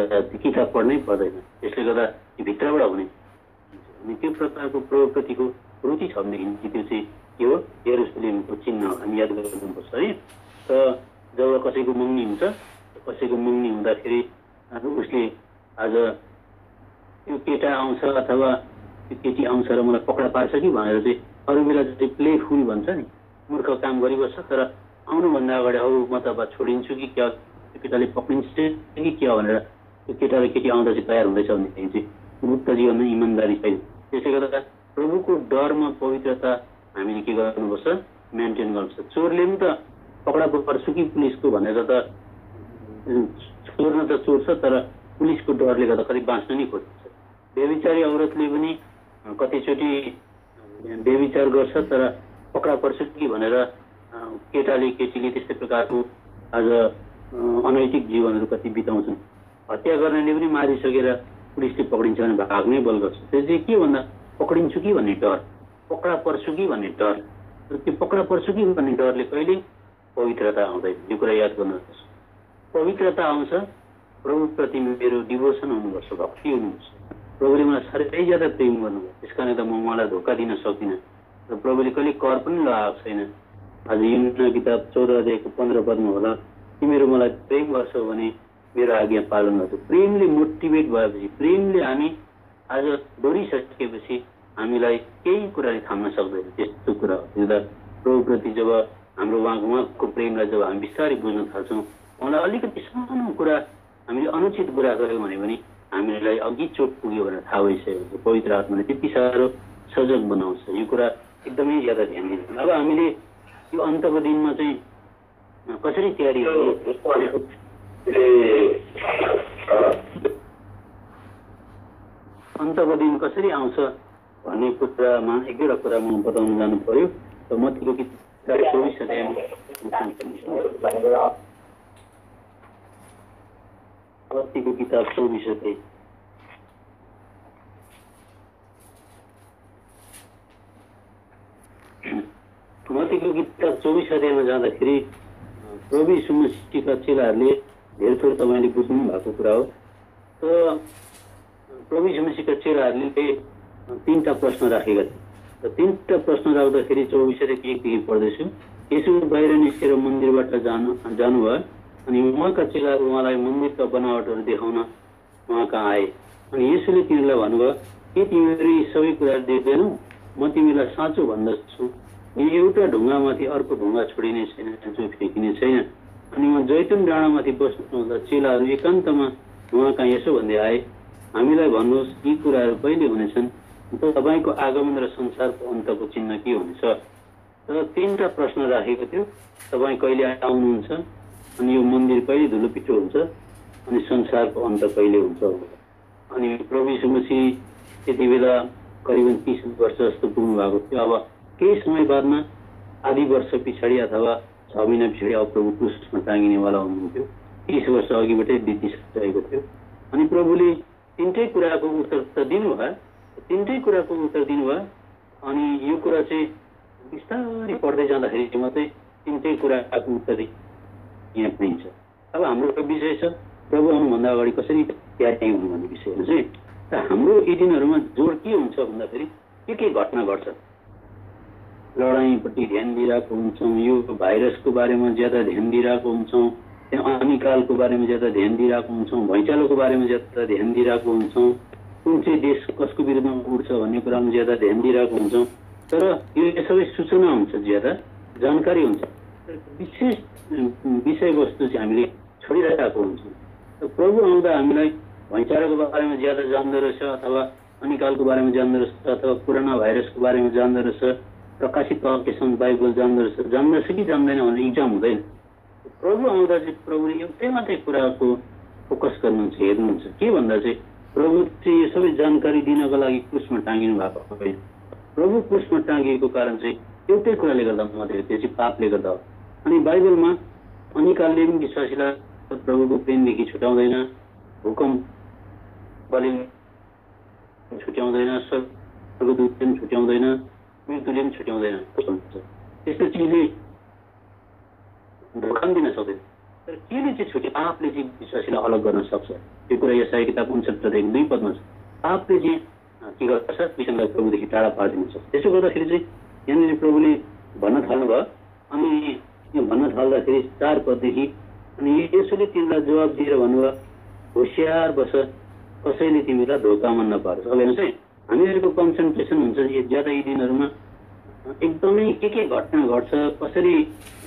किताब पढ्नै पर्दैन। त्यसले गर्दा भित्रबाट हुने अनि त्यो प्रकारको प्रभुप्रतिको रुचि छ भनेदेखि त्यो चाहिँ के हो, यरुशलेमको चिन्ह हो, हामी याद गर्नुपर्छ है। तर जब कसैको मङ्गनी हुन्छ, कसैको मङ्गनी हुँदाखेरि उसले आज त्यो केटा आउँछ अथवा त्यो केटी आउँछ र मलाई पक्रा पार्छ कि भनेर चाहिँ अरू बेला चाहिँ प्लेफुल भन्छ नि, मूर्ख काम गरिबस्छ। तर आउनुभन्दा अगाडि औ म त अब छोडिन्छु कि क्या
त्यो केटाले पक्रिन्छ कि के हो भनेर त्यो केटा र केटी आउँदा चाहिँ तयार हुँदैछ भनेदेखि चाहिँ मुक्त जीवनमा इमान्दारी छैन। त्यसले गर्दा प्रभुको डरमा पवित्रता हामीले के गर्नुपर्छ, मेन्टेन गर्नुपर्छ। चोरले पनि त पक्रा पर्छु कि पुलिसको भनेर त चोर्न त चोर्छ, तर पुलिसको डरले गर्दा कति बाँच्न नै खोज्छ। व्यभिचारी औरतले पनि कतिचोटि व्यभिचार गर्छ, तर पक्रा पर्छ कि भनेर केटाले केटीले त्यस्तै प्रकारको आज अनैतिक जीवनहरू कति बिताउँछन्। हत्या गर्नेले पनि मारिसकेर पुलिसले पक्रिन्छ भने भाग्नै बल गर्छ। त्यो चाहिँ के भन्दा पक्रिन्छु कि भन्ने डर, पक्रा पर्छु कि भन्ने डर। त्यो पक्रा पर्छु कि भन्ने डरले कहिले पवित्रता आउँदैन। यो कुरा याद गर्नुपर्छ। पवित्रता आउँछ प्रभुप्रति मेरो डिभोसन हुनुपर्छ, भक्ति हुनुपर्छ। प्रभुले मलाई साह्रै ज्यादा प्रेम गर्नुभयो, त्यस कारण त म उहाँलाई धोका दिन सक्दिनँ र प्रभुले कहिले कर पनि लगाएको छैन। आज युहन्ना किताब 14 अध्यायको 15 पदमा होला, तिमीहरू मलाई प्रेम गर्छौ भने मेरो आज्ञा पालन गर्छौ। प्रेमले मोटिभेट भएपछि, प्रेमले हामी आज डोरिसकेपछि हामीलाई केही कुराले थाम्न सक्दैन। त्यस्तो कुरा हो। त्यो प्रभुप्रति जब हाम्रो उहाँको प्रेमलाई जब हामी बिस्तारै बुझ्न थाल्छौँ, उहाँलाई अलिकति सानो कुरा हामीले अनुचित कुरा गऱ्यौँ भने पनि हामीलाई अघि चोट पुग्यो भनेर थाहा भइसकेको हुन्छ। पवित्र आत्माले त्यति साह्रो सजग बनाउँछ। यो कुरा एकदमै ज्यादा ध्यान दिन्छ। अब हामीले यो अन्तको दिनमा चाहिँ कसरी तयारी अन्तको दिन कसरी आउँछ भन्ने कुरामा एक दुईवटा कुरा म बताउन जानु पर्यो। र मत्तीको किताब 24 अध्यायमा मत्तीको किताब 24 अध्याय मत्तीको किताब 24 अध्यायमा जाँदाखेरि प्रभु यीशु मसीहका चेलाहरूले धेरै थोर तपाईँले बुझ्नु भएको कुरा हो। त प्रभु यीशु मसीहका चेलाहरूले 3टा प्रश्न राखेका थिए। र 3टा प्रश्न राख्दाखेरि 24 अध्यायको 1देखि पढ्दैछु। यसो बाहिर निस्केर मन्दिरबाट जानुभयो अनि उहाँका चेलाहरू उहाँलाई मन्दिरका बनावटहरू देखाउन उहाँ कहाँ आए। अनि यसोले तिनीहरूलाई भन्नुभयो, के तिमीहरू यी सबै कुराहरू देख्दैनौ? म तिमीलाई साँचो भन्दछु, यो एउटा ढुङ्गामाथि अर्को ढुङ्गा छोडिने छैन, जो फ्याँकिने छैन। अनि उहाँ जैतुन डाँडामाथि बस्नुहुँदा चेलाहरू एकान्तमा उहाँ कहाँ यसो भन्दै आए, हामीलाई भन्नुहोस् यी कुराहरू कहिले हुनेछन्? तपाईँको आगमन र संसारको अन्तको चिन्ह के हुनेछ? र 3टा प्रश्न राखेको थियो। तपाईँ कहिले आउनुहुन्छ, अनि यो मन्दिर कहिले धुलो पिठो हुन्छ, अनि संसारको अन्त कहिले हुन्छ। अनि प्रभु यीशु मसीह त्यति बेला करिबन 30 वर्ष जस्तो पुग्नु भएको थियो। अब केही समय बादमा आधी वर्ष पछाडि अथवा 6 महिना पछाडि अब प्रभु क्रुसमा टाँगिनेवाला हुनुहुन्थ्यो। 30 वर्ष अघिबाटै बितिसकेको थियो। अनि प्रभुले 3टै कुराको उत्तर त दिनुभयो, 3टै कुराको उत्तर दिनुभयो। अनि यो कुरा चाहिँ बिस्तारै पढ्दै जाँदाखेरि मात्रै 3टै कुराको उत्तर यहाँ पाइन्छ। अब हाम्रो विषय छ प्रभु आउनुभन्दा अगाडि कसरी तयारी हुनु भन्ने विषयहरू चाहिँ। र हाम्रो यी दिनहरूमा जोड के हुन्छ भन्दाखेरि के घटना घट्छ। लडाइँपट्टि ध्यान दिइरहेको हुन्छौँ, यो भाइरसको बारेमा ज्यादा ध्यान दिइरहेको हुन्छौँ, त्यहाँ अनिकालको बारेमा ज्यादा ध्यान दिइरहेको हुन्छौँ, भैँचालोको बारेमा ज्यादा ध्यान दिइरहेको हुन्छौँ, कुन चाहिँ देश कसको विरुद्धमा उड्छ भन्ने कुरामा ज्यादा ध्यान दिइरहेको हुन्छौँ। तर यो सबै सूचना हुन्छ, ज्यादा जानकारी हुन्छ, विशेष विषयवस्तु चाहिँ हामीले छोडिरहेको हुन्छौँ। प्रभु आउँदा हामीलाई भैँचालोको बारेमा ज्यादा जान्दो रहेछ, अथवा अनिकालको बारेमा जान्दो रहेछ, अथवा कोरोना भाइरसको बारेमा जान्दो रहेछ, प्रकाशित वाक्यसँग बाइबल जान्दो रहेछ, जान्दछ कि जान्दैन भने इक्जाम हुँदैन। प्रभु आउँदा चाहिँ प्रभुले एउटै मात्रै कुराको फोकस गर्नुहुन्छ, हेर्नुहुन्छ। के भन्दा चाहिँ प्रभु चाहिँ यो सबै जानकारी दिनको लागि क्रुसमा टाँगिनु भएको होइन। प्रभु क्रुसमा टाँगिएको कारण चाहिँ एउटै कुराले गर्दा मात्रै, त्यो चाहिँ पापले गर्दा हो। अनि बाइबलमा अनिकालले पनि विश्वासीलाई प्रभुको प्रेमदेखि छुट्याउँदैन, भूकम्पले छुट्याउँदैन, स्वर्गदूतले पनि छुट्याउँदैन, मृत्युले पनि छुट्याउँदैन। त्यस्तो चिजले धोका पनि दिन सक्दैन। तर केले चाहिँ छुट्यो? पापले चाहिँ विश्वासीलाई अलग गर्न सक्छ। त्यो कुरा यसाया किताब 69:2 पदमा छ। पापले चाहिँ के गर्छ? विश्वासलाई प्रभुदेखि टाढा पारिदिन सक्छ। त्यसो गर्दाखेरि चाहिँ यहाँनिर प्रभुले भन्न थाल्नुभयो। अनि यो भन्न थाल्दाखेरि 4 पददेखि, अनि यसोले तिमीलाई जवाब दिएर भन्नुभयो, होसियार बस, कसैले तिमीलाई धोकामा नपारोस्। अब हेर्नुहोस् है, हामीहरूको कन्सन्ट्रेसन हुन्छ ज्यादा यी दिनहरूमा एकदमै के घटना घट्छ, कसरी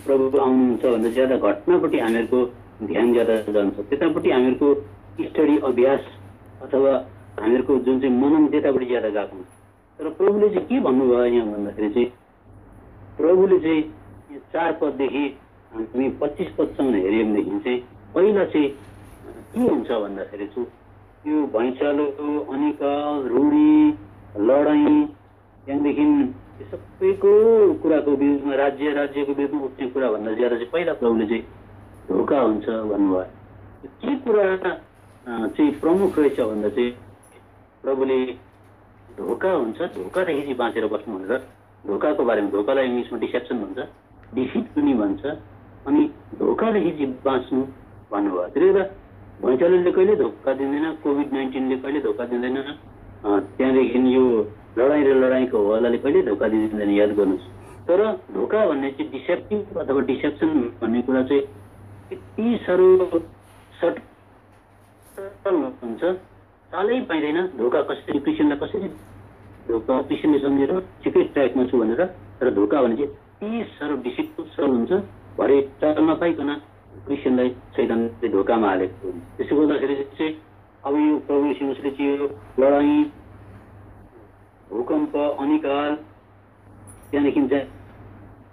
प्रभु आउनुहुन्छ भन्दा ज्यादा घटनापट्टि हामीहरूको ध्यान ज्यादा जान्छ, त्यतापट्टि हामीहरूको स्टडी अभ्यास अथवा हामीहरूको जुन चाहिँ मनन त्यतापट्टि ज्यादा गएको हुन्छ। तर प्रभुले चाहिँ के भन्नुभयो यहाँ भन्दाखेरि चाहिँ प्रभुले चाहिँ 4 पददेखि हामी 25 पदसम्म हेऱ्यौँ भनेदेखि चाहिँ पहिला चाहिँ के हुन्छ भन्दाखेरि चाहिँ यो भैँचालो, अनिकाल, रूढी, लडाइँ, त्यहाँदेखि यो सबैको कुराको विरुद्धमा राज्यको विरुद्धमा उठ्ने कुरा भन्दा ज्यादा चाहिँ पहिला प्रभुले चाहिँ धोका हुन्छ भन्नुभयो। के कुरा चाहिँ प्रमुख रहेछ भन्दा चाहिँ प्रभुले धोका हुन्छ, धोकादेखि चाहिँ बाँचेर बस्नु भनेर धोकाको बारेमा, धोकालाई इङ्ग्लिसमा डिसेप्सन भन्छ, डिसिट पनि भन्छ, अनि धोकादेखि चाहिँ बाँच्नु भन्नुभयो। त्यसले गर्दा भैँचालोले कहिले धोका दिँदैन, कोभिड-19ले कहिले धोका दिँदैन, त्यहाँदेखि यो लडाइँको हवालाले कहिले धोका दिँदैन, याद गर्नुहोस्। तर धोका भन्ने चाहिँ डिसेप्टिभ अथवा डिसेप्सन भन्ने कुरा चाहिँ यति साह्रो सटल हुन्छ, चालै पाइँदैन। धोका कसरी, क्रिस्चियनलाई कसरी धोका क्रिस्चियनले सम्झेर ठिकै ट्र्याकमा छु भनेर, तर धोका भने चाहिँ यति साह्रो डिसिप्टिभ हुन्छ, भरे चाल नपाइकन क्रिस्चियनलाई शैतानले धोकामा हालेको हुन्छ। त्यसो गर्दाखेरि चाहिँ अब यो प्रभु यीशु मसीहले चाहिँ यो लडाइँ, भूकम्प, अनिकाल, त्यहाँदेखि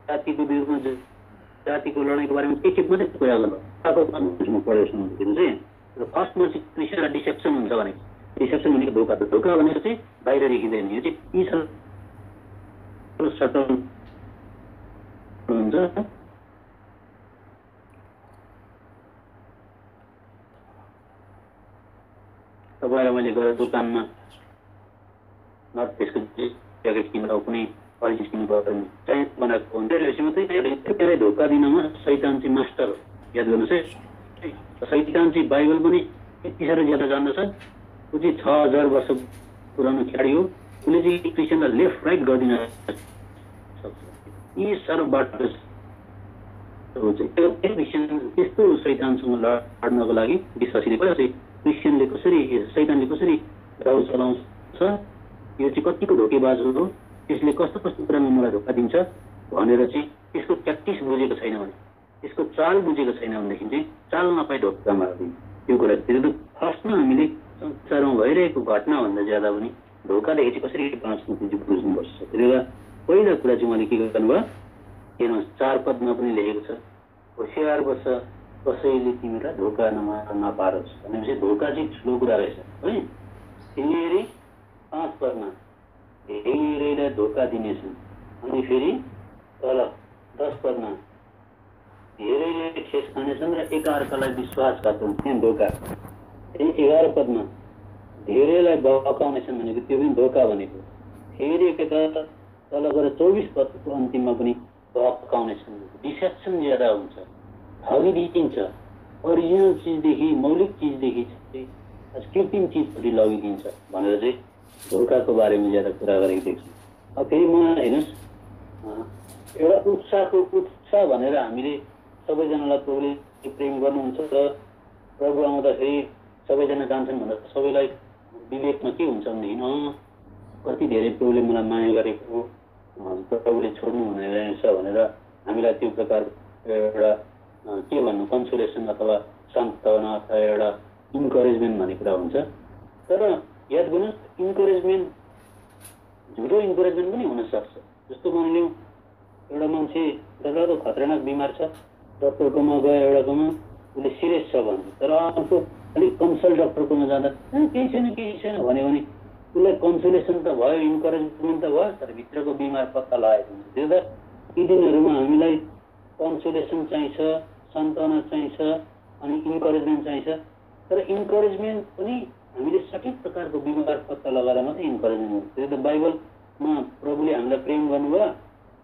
जातिको विरुद्धमा जातिको लडाइँको बारेमा एक मात्रै कुरा गर्नु पढेको चाहिँ फर्स्टमा चाहिँ क्रिस्चियनलाई डिसेप्सन हुन्छ भनेको। डिसेप्सन भनेको धोका, धोका भनेको चाहिँ बाहिर देखिँदैन, यो चाहिँ यी सटल हुन्छ। तपाईँलाई मैले गएर दोकानमा नर्थ फेसको ज्याकेट किनेर कुनै अरिजित किन्नु पर्यो भने चाहिँ बनाएको हुन्छ, त्यसपछि मात्रै धोका दिनमा शैतान चाहिँ मास्टर हो। याद गर्नुहोस् है, शैतान चाहिँ बाइबल पनि यति साह्रो ज्यादा जान्दछ। ऊ चाहिँ 6000 वर्ष पुरानो खेलाडी हो, उसले चाहिँ क्रिस्चियनलाई लेफ्ट राइट गरिदिन सक्छ। यी साह्रो बाटो क्रिस्चियन त्यस्तो शैतानसँग लड्नको लागि विश्वासीले पहिला चाहिँ क्रिस्चियनले कसरी, शैतानले कसरी गाउँ चलाउँछ, यो चाहिँ कतिको धोकेबाज हो, त्यसले कस्तो कस्तो कुरामा मलाई धोका दिन्छ भनेर चाहिँ त्यसको प्र्याक्टिस बुझेको छैन भने, त्यसको चाल बुझेको छैन भनेदेखि चाहिँ चाल नपाई धोकामा हाल्दिन्छ। त्यो कुरा त्यो फर्स्टमा हामीले संसारमा भइरहेको घटनाभन्दा ज्यादा पनि धोकादेखि चाहिँ कसरी बाँच्नु त्यो बुझ्नुपर्छ। त्यसले गर्दा पहिला कुरा चाहिँ मैले के गर्नुभयो, हेर्नुहोस् 4 पदमा पनि लेखेको छ, होसियार बस कसैले तिमीलाई धोका नपारोस् भनेपछि धोका चाहिँ ठुलो कुरा रहेछ है। फेरि 5 पदमा धेरैलाई धोका दिनेछन्, अनि फेरि तल 10 पदमा धेरैले ठेस खानेछन् र एकअर्कालाई विश्वासघात हुन्छ, त्यहाँ धोका। 11 पदमा धेरैलाई बहकाउनेछन् भनेको त्यो पनि धोका भनेको। फेरि एकता तल गएर 24 पदको अन्तिममा पनि बहकाउनेछन्, डिसेप्सन ज्यादा हुन्छ, ठगी दिइन्छ, ओरिजिनल चिजदेखि, मौलिक चिजदेखि चाहिँ कृत्रिम चिजपट्टि लगिदिन्छ भनेर चाहिँ धोकाको बारेमा ज्यादा कुरा गरेको देख्छु। अब फेरि मलाई हेर्नुहोस्, एउटा उत्साह भनेर हामीले सबैजनालाई प्रभुले प्रेम गर्नुहुन्छ र प्रभु आउँदाखेरि सबैजना जान्छन् भनेर सबैलाई विवेकमा के हुन्छ भनेदेखि कति धेरै प्रभुले मलाई माया गरेको, प्रभुले छोड्नु हुँदैन भनेर हामीलाई त्यो प्रकार एउटा के भन्नु कन्सोलेसन अथवा सान्त्वना अथवा एउटा इन्करेजमेन्ट भन्ने कुरा हुन्छ। तर याद गर्नुहोस्, इन्करेजमेन्ट झुटो इन्करेजमेन्ट पनि हुनसक्छ। जस्तो मानिलिउँ एउटा मान्छे डरलाग्दो खतरनाक बिमार छ, डक्टरकोमा गयो एउटाकोमा, उसले सिरियस छ भन्छ, तर अर्को अलिक कन्सल्ट डक्टरकोमा जाँदा केही छैन भन्यो भने उसलाई कन्सोलेसन त भयो, इन्करेजमेन्ट त भयो, तर भित्रको बिमार पत्ता लागेको हुन्छ। त्यो त यी दिनहरूमा हामीलाई कन्सोलेसन चाहिन्छ, सान्त्वना चाहिन्छ, अनि इन्करेजमेन्ट चाहिन्छ। तर इन्करेजमेन्ट पनि हामीले सठिक प्रकारको बिमार पत्ता लगाएर मात्रै इन्करेजमेन्ट हुन्छ। त्यो त बाइबलमा प्रभुले हामीलाई प्रेम गर्नुभयो,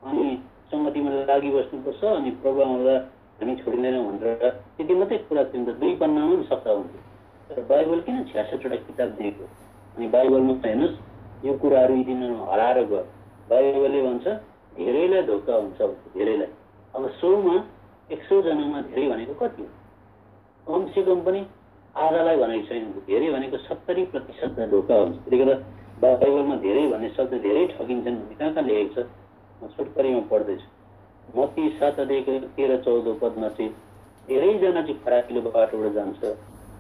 अनि सङ्गतिमा लागि बस्नुपर्छ, अनि प्रभु आउँदा हामी छोडिँदैनौँ भनेर त्यति मात्रै कुरा थियो। 2 पन्नामा पनि सक्दा हुन्छ। तर बाइबल किन 66वटा किताब दिएको? अनि बाइबलमा हेर्नुहोस् यो कुराहरू यी दिनहरूमा हराएर गयो। बाइबलले भन्छ धेरैलाई धोका हुन्छ, धेरैलाई। अब 100मा 100 जनामा धेरै भनेको कति हो? कमसेकम पनि आधालाई भनेको छैन, धेरै भनेको 70% धोका हुन्छ। त्यसले गर्दा बाइबलमा धेरै भन्ने शब्द धेरै ठगिन्छन् भन्ने कहाँ लेखेको छ? म छोटकरीमा पढ्दैछु। मत्ती 7:13-14 पदमा चाहिँ धेरैजना चाहिँ फराकिलो बाटोबाट जान्छ,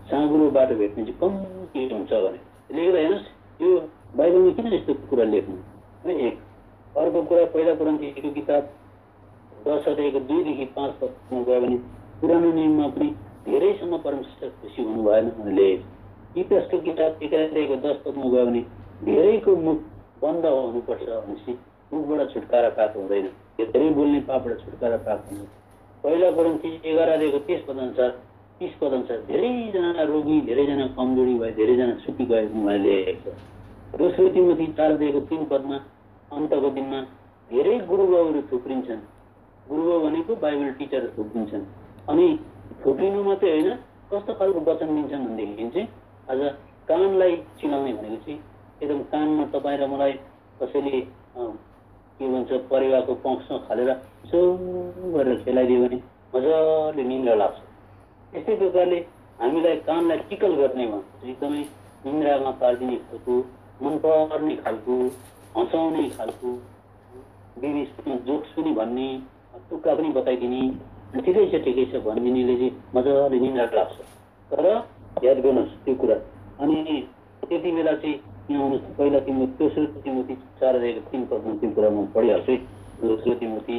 साँगुरो बाटो भेट्ने चाहिँ कम्ती हुन्छ भने लेख्दा हेर्नुहोस् यो बाइबलमा किन यस्तो कुरा लेख्नु है। एक अर्को कुरा पहिला कोरिन्थीको किताब 10 अध्यायको 2 देखि 5 पदमा गयो भने पुरानो नियममा पनि धेरैसम्म परमेश्वर खुसी हुनु भएन भनेर इतिहासको किताब 1 अध्यायको 10 पदमा गयो भने धेरैको मुख बन्द हुनुपर्छ भनेपछि मुखबाट छुटकारा पाएको हुँदैन, धेरै बोल्ने पापबाट छुटकारा पाएको हुँदैन। पहिला कोरिन्थी 11 अध्यायको 30 पद अनुसार धेरैजना रोगी, धेरैजना कमजोरी भए, धेरैजना सुकी गए उहाँले लेखेको छ। दोस्रो तिमोथी 4 अध्यायको 3 पदमा अन्तको दिनमा धेरै गुरुबाउहरू थुप्रिन्छन्। गुरुबाउ भनेको बाइबल टिचर थुप्रिन्छन्। अनि थुप्रिनु मात्रै होइन, कस्तो खालको वचन दिन्छन् भनेदेखि चाहिँ आज कानलाई चिलाउने भनेको चाहिँ एकदम कानमा तपाईँ र मलाई कसैले के भन्छ परेवाको पक्समा खालेर सो गरेर खेलाइदियो भने मजाले निन्द्रा लाग्छ। यस्तै प्रकारले हामीलाई कानलाई टिकल गर्ने भन्छ एकदमै निन्द्रामा पारिदिने खालको, मनपर्ने खालको, हँसाउने खालको, बिचमा जोक्स पनि भन्ने, टुक्का पनि बताइदिने, ठिकै छ भनिदिनेले चाहिँ मजाले निन्द्रा लाग्छ। तर याद गर्नुहोस् त्यो कुरा। अनि त्यति बेला चाहिँ यहाँ आउनुहोस्, पहिला दोस्रो तिमोथी 4 अध्यायको 3 पदमा त्यो कुरा म पढिहाल्छु है। दोस्रो तिमोथी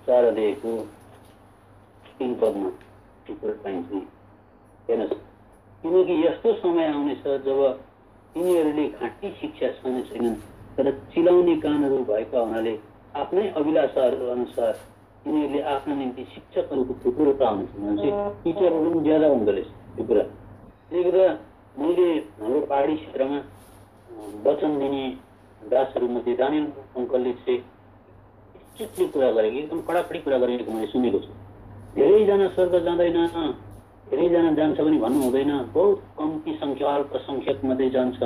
4 अध्यायको 3 पदमा त्यो कुरा पाइन्छ। हेर्नुहोस्, किनकि यस्तो समय आउनेछ जब तिनीहरूले घाँटी शिक्षा सुन्ने छैनन्, तर चिलाउने कानहरू भएका हुनाले आफ्नै अभिलाषाहरू अनुसार तिनीहरूले आफ्नो निम्ति शिक्षकहरूको थुप्रोता हुनेछन् भने टिचरहरू पनि ज्यादा हुँदो रहेछ त्यो कुरा। त्यसले गर्दा मैले हाम्रो पहाडी क्षेत्रमा वचन दिने दासहरूमध्ये दानियल अङ्कलले चाहिँ स्ट्रिक्टली कुरा गरेको, एकदम कडाकडी कुरा गरेको मैले सुनेको छु। धेरैजना स्वर्ग जाँदैन, धेरैजना जान्छ पनि भन्नु हुँदैन, बहुत कम्ती सङ्ख्या, अल्पसङ्ख्यक मात्रै जान्छ।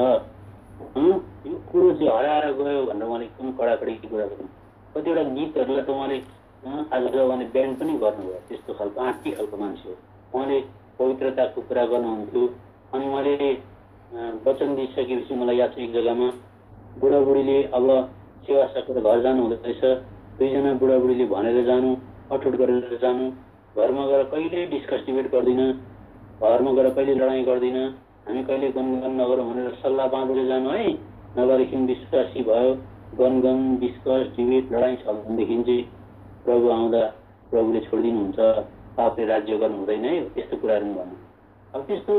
यो कुरो चाहिँ हराएर गयो भनेर उहाँले एकदम कडाकडी कुरा गर्नु। कतिवटा गीतहरूलाई त उहाँले आज उहाँले ब्यान्ड पनि गर्नुभयो। त्यस्तो खालको आँटी खालको मान्छे हो उहाँले, पवित्रताको कुरा गर्नुहुन्थ्यो। अनि उहाँले वचन दिइसकेपछि मलाई याद छ एक जग्गामा बुढाबुढीले अब सेवा सकेर घर जानु हुँदैछ, 2 जना बुढाबुढीले भनेर जानु, अठोट गरेर जानु, घरमा गएर कहिले डिस्कस डिबेट गर्दिनँ, घरमा गएर कहिले लडाइँ गर्दिनँ, हामी कहिले गनगन नगरौँ भनेर सल्लाह बाँधेर जानु है। नभएदेखि विश्वासी भयो, गनगन डिस्कस डिबेट लडाइँ छ भनेदेखि चाहिँ प्रभु आउँदा प्रभुले छोडिदिनुहुन्छ, पापले राज्य गर्नु हुँदैन है, त्यस्तो कुराहरू भन्नु। अब त्यस्तो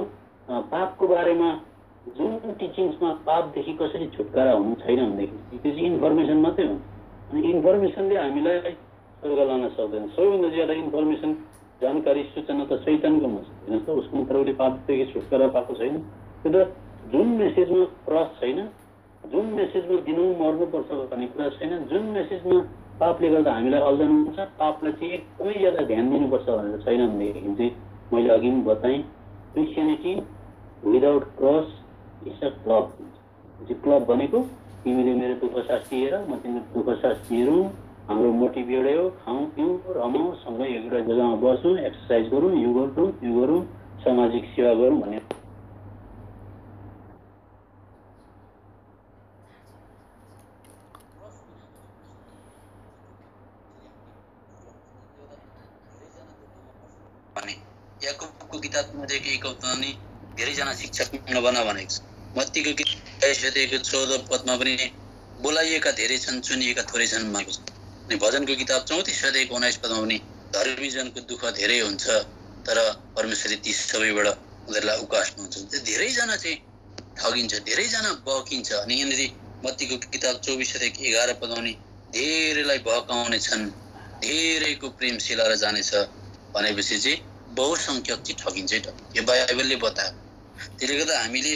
पापको बारेमा जुन टिचिङ्समा पापदेखि कसरी छुटकारा हुनु छैन भनेदेखि त्यो चाहिँ इन्फर्मेसन मात्रै हो। अनि इन्फर्मेसनले हामीलाई स्वर्ग लान सक्दैन। सबैभन्दा ज्यादा इन्फर्मेसन, जानकारी, सूचना त शैतानको हुन्छ। हेर्नुहोस् त, उसको प्रभुले पापदेखि छुटकारा पाएको छैन। त्यो त जुन मेसेजमा क्रस छैन, जुन मेसेजमा दिनौँ मर्नुपर्छ भन्ने कुरा छैन, जुन मेसेजमा पापले गर्दा हामीलाई अल्झन हुन्छ, पापलाई चाहिँ एकदमै ज्यादा ध्यान दिनुपर्छ भनेर छैन भनेदेखि चाहिँ मैले अघि पनि बताएँ, Christianity without cross is a club. Club भनेको तिमीले मेरो दुःख शास्ति हेर, म तिम्रो दुःख शास्ति हेरौँ, हाम्रो मोटिभ एउटै हो, खाउँ पिउँ रमाउँ, सँगै एउटा जग्गामा बसौँ, एक्सर्साइज गरौँ, यो गरौँ त्यो गरौँ, सामाजिक सेवा गरौँ भन्ने।
याकुबको किताबमा चाहिँ एक हप्तामा धेरैजना शिक्षक नबना भनेको छ। मत्तीको किताब 14 पदमा पनि बोलाइएका धेरै छन्, चुनिएका थोरै छन् भनेको छ। अनि भजनको किताब 34 अध्यायको 19 पदमा पनि धर्मीजनको दुःख धेरै हुन्छ, तर परमेश्वरले ती सबैबाट उनीहरूलाई उकास्नुहुन्छ। धेरैजना चाहिँ ठगिन्छ, धेरैजना बहकिन्छ। अनि यहाँनिर मत्तीको किताब 24 अध्यायको 11 पदमा पनि धेरैलाई बहकाउने छन्, धेरैको प्रेम सिलाएर जानेछ भनेपछि चाहिँ बहुसङ्ख्यक चाहिँ ठगिन्छ है त, यो बाइबलले बतायो। त्यसले गर्दा हामीले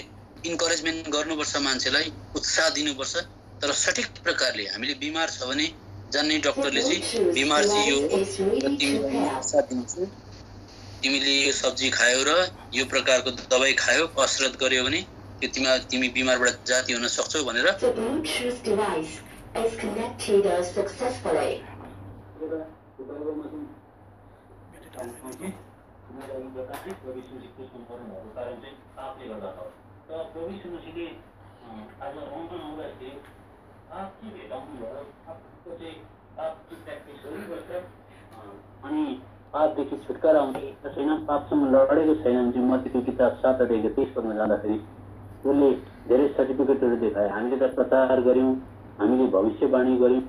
इन्करेजमेन्ट गर्नुपर्छ, मान्छेलाई उत्साह दिनुपर्छ, तर सठिक प्रकारले। हामीले बिमार छ भने जान्ने डक्टरले चाहिँ बिमार चाहिँ यो उत्साह दिन्छ, तिमीले यो सब्जी खायौ र यो प्रकारको दबाई खायौ, कसरत गर्यो भने यो तिमी बिमारबाट जाति हुन सक्छौ भनेर।
अनि पापदेखि छुटकारा आउने इच्छा छैन, पापसँग लडेको छैन भने चाहिँ मत्तीको किताब 7 अध्यायको 23 पदमा जाँदाखेरि उसले धेरै सर्टिफिकेटहरू देखाए। हामीले त प्रचार गऱ्यौँ, हामीले भविष्यवाणी गऱ्यौँ,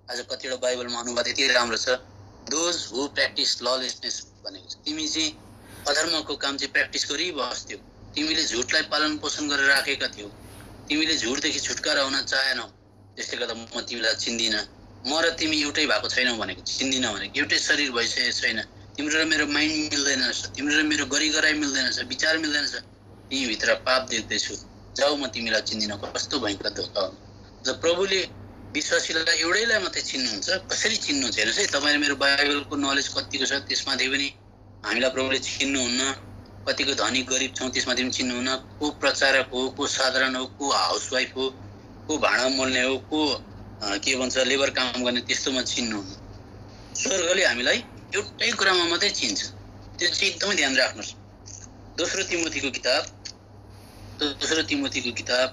आज कतिवटा बाइबलमा अनुवाद यति राम्रो छ, दोज हु प्र्याक्टिस ललेसनेस भनेको छ। तिमी चाहिँ अधर्मको काम चाहिँ प्र्याक्टिस गरिबस्थ्यौ, तिमीले झुटलाई पालन पोषण गरेर राखेका थियौ, तिमीले झुटदेखि छुटकारा हुन चाहेनौ, त्यसले गर्दा म तिमीलाई चिन्दिनँ। म र तिमी एउटै भएको छैनौ भनेको, चिन्दिनँ भनेको एउटै शरीर भइसकेको छैन। तिम्रो र मेरो माइन्ड मिल्दैन रहेछ, तिम्रो र मेरो गरिगराइ मिल्दैन रहेछ, विचार मिल्दैन रहेछ, तिमीभित्र पाप देख्दैछु, जाऊ म तिमीलाई चिन्दिनँ। कस्तो भयङ्कर धोका हो। जब प्रभुले विश्वासीलाई एउटैलाई मात्रै चिन्नुहुन्छ, कसरी चिन्नुहुन्छ हेर्नुहोस् है। तपाईँ मेरो बाइबलको नलेज कतिको छ त्यसमाथि पनि हामीलाई प्रभुले चिन्नुहुन्न। कतिको धनी गरिब छौँ त्यसमाथि पनि चिन्नुहुन्न। को प्रचारक हो, को साधारण हो, को हाउसवाइफ हो, को भाँडा मोल्ने हो, को के भन्छ लेबर काम गर्ने, त्यस्तोमा चिन्नुहुन्न। स्वर्गले हामीलाई एउटै कुरामा मात्रै चिन्छ, त्यो चाहिँ एकदमै ध्यान राख्नुहोस्। दोस्रो तिमोथीको किताब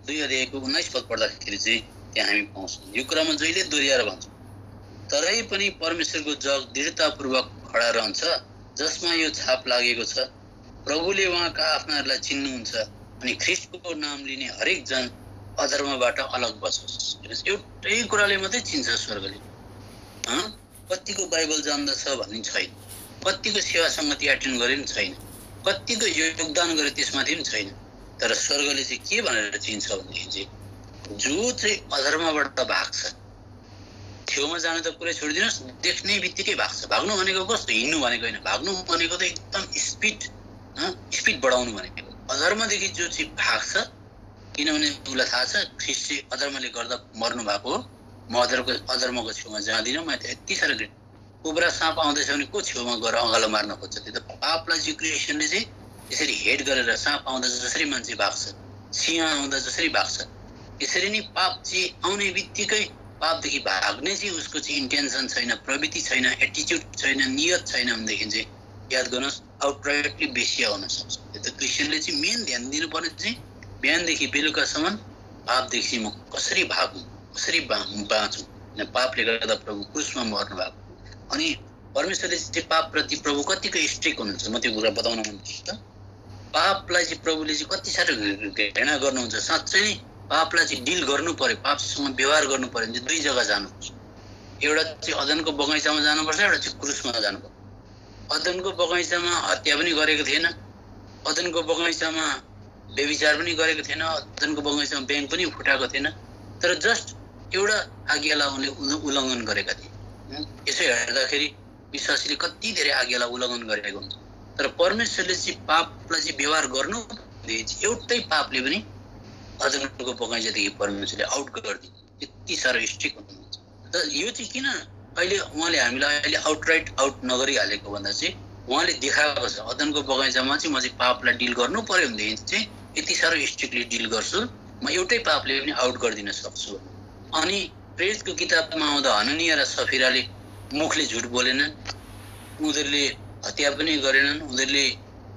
2 अध्यायको 19 पद पढ्दाखेरि चाहिँ त्यहाँ हामी पाउँछौँ। यो कुरामा जहिले दोहोऱ्याएर भन्छौँ, तरै पनि परमेश्वरको जग दृढतापूर्वक खडा रहन्छ, जसमा यो छाप लागेको छ, प्रभुले उहाँका आफ्नाहरूलाई चिन्नुहुन्छ अनि ख्रिस्टको नाम लिने हरेक जन अधर्मबाट अलग बसोस्। एउटै कुराले मात्रै चिन्छ स्वर्गले। कतिको बाइबल जान्दछ भन्ने छैन, कतिको सेवा सङ्गति एटेन्ड गरे पनि छैन, कतिको योगदान गरे त्यसमाथि पनि छैन। तर स्वर्गले चाहिँ के भनेर चिन्छ भनेदेखि चाहिँ जो चाहिँ अधर्मबाट भाग्छ, छेउमा जानु त पुरै छोडिदिनुहोस्, देख्ने बित्तिकै भाग्छ। भाग्नु भनेको कस्तो, हिँड्नु भनेको होइन, भाग्नु भनेको त एकदम स्पिड बढाउनु भनेको। अधर्मदेखि जो चाहिँ भाग्छ, किनभने उसलाई थाहा छ ख्रिस्ट चाहिँ अधर्मले गर्दा मर्नु भएको हो, म अधर्मको छेउमा जाँदिनँ। म यति साह्रो कुबरा साँप आउँदैछ भने को छेउमा गएर अँगालो मार्न खोज्छ? त्यो त पापलाई चाहिँ क्रिएसनले चाहिँ यसरी हेड गरेर, साँप आउँदा जसरी मान्छे भाग्छ, सिंह आउँदा जसरी भाग्छ, यसरी नै पाप चाहिँ आउने बित्तिकै पापदेखि भाग्ने चाहिँ उसको चाहिँ इन्टेन्सन छैन, प्रवृत्ति छैन, एटिच्युड छैन, नियत छैन भनेदेखि चाहिँ याद गर्नुहोस् आउटराइटली बेसिया हुन सक्छ। त्यो त क्रिस्चियनले चाहिँ मेन ध्यान दिनुपर्ने चाहिँ बिहानदेखि बेलुकासम्म पापदेखि म कसरी भागौँ, कसरी बाँचौँ। पापले गर्दा प्रभु क्रुसमा मर्नु भएको। अनि परमेश्वरले चाहिँ पापप्रति प्रभु कतिको स्ट्रिक्ट हुनुहुन्छ, म त्यो कुरा बताउन मन पर्छ। पापलाई चाहिँ प्रभुले चाहिँ कति साह्रो घृणा गर्नुहुन्छ। साँच्चै नै पापलाई चाहिँ डिल गर्नु पर्यो, पापसँग व्यवहार गर्नु पर्यो भने 2 जग्गा जानुपर्छ। एउटा चाहिँ अदनको बगैँचामा जानुपर्छ, एउटा चाहिँ क्रुसमा जानुपर्छ। अदनको बगैँचामा हत्या पनि गरेको थिएन, अदनको बगैँचामा व्यभिचार पनि गरेको थिएन, अदनको बगैँचामा ब्याङ्क पनि फुटाएको थिएन, तर जस्ट एउटा आज्ञालाई उनले उल्लङ्घन गरेका थिए। यसो हेर्दाखेरि विश्वासीले कति धेरै आज्ञालाई उल्लङ्घन गरेको हुन्छ। तर परमेश्वरले चाहिँ पापलाई चाहिँ व्यवहार गर्नु एउटै पापले पनि अदनको बगैँचादेखि परमेश्वरले आउट गरिदिन्छ। यति साह्रो स्ट्रिक्ट हुनुहुन्छ। तर यो चाहिँ किन अहिले उहाँले हामीलाई अहिले आउटराइट आउट नगरिहालेको भन्दा चाहिँ उहाँले देखाएको छ अदनको बगैँचामा चाहिँ म चाहिँ पापलाई डिल गर्नु पर्यो भनेदेखि चाहिँ यति साह्रो स्ट्रिक्टली डिल गर्छु, म एउटै पापले पनि आउट गरिदिन सक्छु। अनि प्रेरितको किताबमा आउँदा हननिया र सफिराले मुखले झुट बोलेनन्, उनीहरूले हत्या पनि गरेनन्, उनीहरूले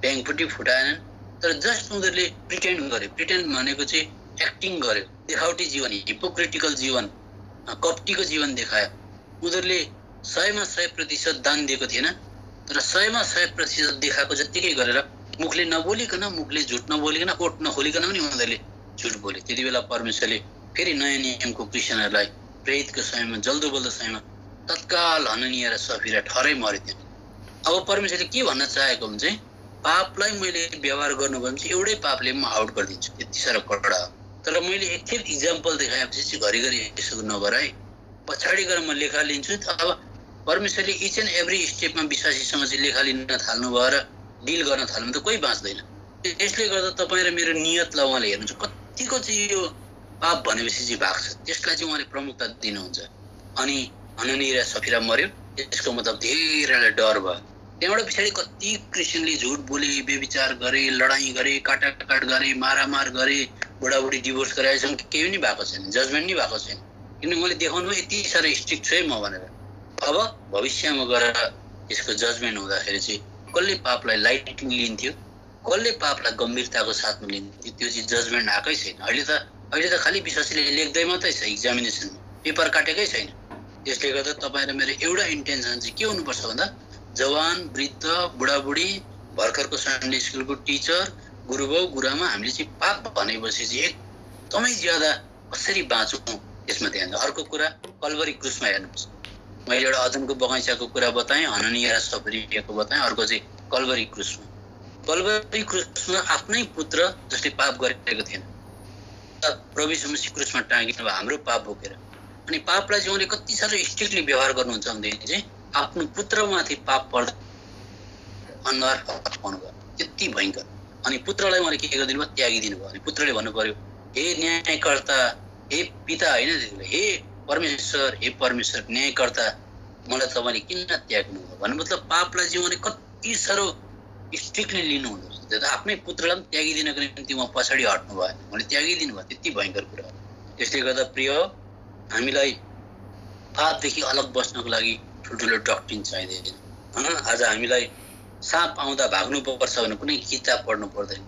ब्याङ्क पनि फुटाएनन्, तर जस्ट उनीहरूले प्रिटेन्ड गरे। प्रिटेन्ड भनेको चाहिँ एक्टिङ गर्यो, देखावटी जीवन, हिपोक्रिटिकल जीवन, कपटीको जीवन देखायो। उनीहरूले 100मा 100% दान दिएको थिएन, तर 100मा 100% देखाएको जत्तिकै गरेर मुखले नबोलिकन, मुखले झुट नबोलिकन, ओठ नखोलिकन पनि उनीहरूले झुट बोले। त्यति बेला परमेश्वरले फेरि नयाँ नियमको क्रिस्चियनहरूलाई प्रेरितको समयमा, जल्दो बल्दो समयमा तत्काल हननिया र सफिरा ठरै मरे थियो। अब परमेश्वरले के भन्न चाहेको हुन्छ, पापलाई मैले व्यवहार गर्नुभयो भने चाहिँ एउटै पापले म आउट गरिदिन्छु, यति साह्रो कडा हो। तर मैले एकखेप इक्जाम्पल देखाएपछि चाहिँ घरिघरि यसो नगर है, पछाडि गएर म लेखा लिन्छु। अब परमेश्वरले इच एन्ड एभ्री स्टेपमा विश्वासीसँग चाहिँ लेखा लिन थाल्नुभयो र डिल गर्न थाल्नु त कोही बाँच्दैन। त्यसले गर्दा तपाईँ र मेरो नियतलाई उहाँले हेर्नुहुन्छ, कतिको चाहिँ यो पाप भनेपछि चाहिँ भाग्छ, त्यसलाई चाहिँ उहाँले प्रमुखता दिनुहुन्छ। अनि हननिया र सफिरा मर्यो, यसको मतलब धेरैलाई डर भयो। त्यहाँबाट पछाडि कति क्रिस्चियनले झुट बोले, व्यभिचार गरे, लडाइँ गरे, काटाकाट गरे, मारामार गरे, बुढाबुढी डिभोर्स गराएसँग केही पनि भएको छैन, जजमेन्ट नै भएको छैन। किनभने मैले देखाउनु यति साह्रो स्ट्रिक्ट छु है म भनेर। अब भविष्यमा गएर यसको जजमेन्ट हुँदाखेरि चाहिँ कसले पापलाई लाइटली लिन्थ्यो, कसले पापलाई गम्भीरताको साथमा लिन्छ त्यो चाहिँ जजमेन्ट आएकै छैन। अहिले त खालि विश्वासीले लेख्दै मात्रै छ इक्जामिनेसनमा, पेपर काटेकै छैन। त्यसले गर्दा तपाईँ र मेरो एउटा इन्टेन्सन चाहिँ के हुनुपर्छ भन्दा जवान वृद्ध बुढाबुढी भर्खरको सन्डे स्कुलको टिचर गुरुबाउ गुरुआमा हामीले चाहिँ पाप भनेपछि चाहिँ एकदमै ज्यादा कसरी बाँचौँ त्यसमा ध्यान दिनु। अर्को कुरा कल्भरी क्रुसमा हेर्नुपर्छ। मैले एउटा अदनको बगैँचाको कुरा बताएँ, हननिया र सफरियाको बताएँ, अर्को चाहिँ कल्भरी क्रुसमा। कल्भरी क्रुसमा आफ्नै पुत्र जसले पाप गरेको थिएन, प्रभु येशू मसीह क्रुसमा टाँगिनु भयो हाम्रो पाप बोकेर। अनि पापलाई चाहिँ उहाँले कति साह्रो स्ट्रिक्टली व्यवहार गर्नुहुन्छ भनेदेखि चाहिँ आफ्नो पुत्रमाथि पाप पर्दा अनुहार हटाउनु भयो, त्यति भयङ्कर। अनि पुत्रलाई उहाँले के गरिदिनु भयो, त्यागिदिनु भयो। अनि पुत्रले भन्नु पर्यो, हे न्यायकर्ता, हे पिता, होइन हे परमेश्वर न्यायकर्ता, मलाई तपाईँले किन त्याग्नु भयो भन्नु। मतलब पापलाई चाहिँ उहाँले कति साह्रो स्ट्रिक्टली लिनु हुँदो रहेछ। आफ्नै पुत्रलाई पनि त्यागिदिनको निम्ति उहाँ पछाडि हट्नु भयो, उहाँले त्यागिदिनु भयो, त्यति भयङ्कर कुरा हो। त्यसले गर्दा प्रिय हामीलाई पापदेखि अलग बस्नको लागि ठुल्ठुलो डक्ट्रिन चाहिँदैन। आज हामीलाई साँप आउँदा भाग्नुपर्छ भने कुनै किताब पढ्नु पर्दैन,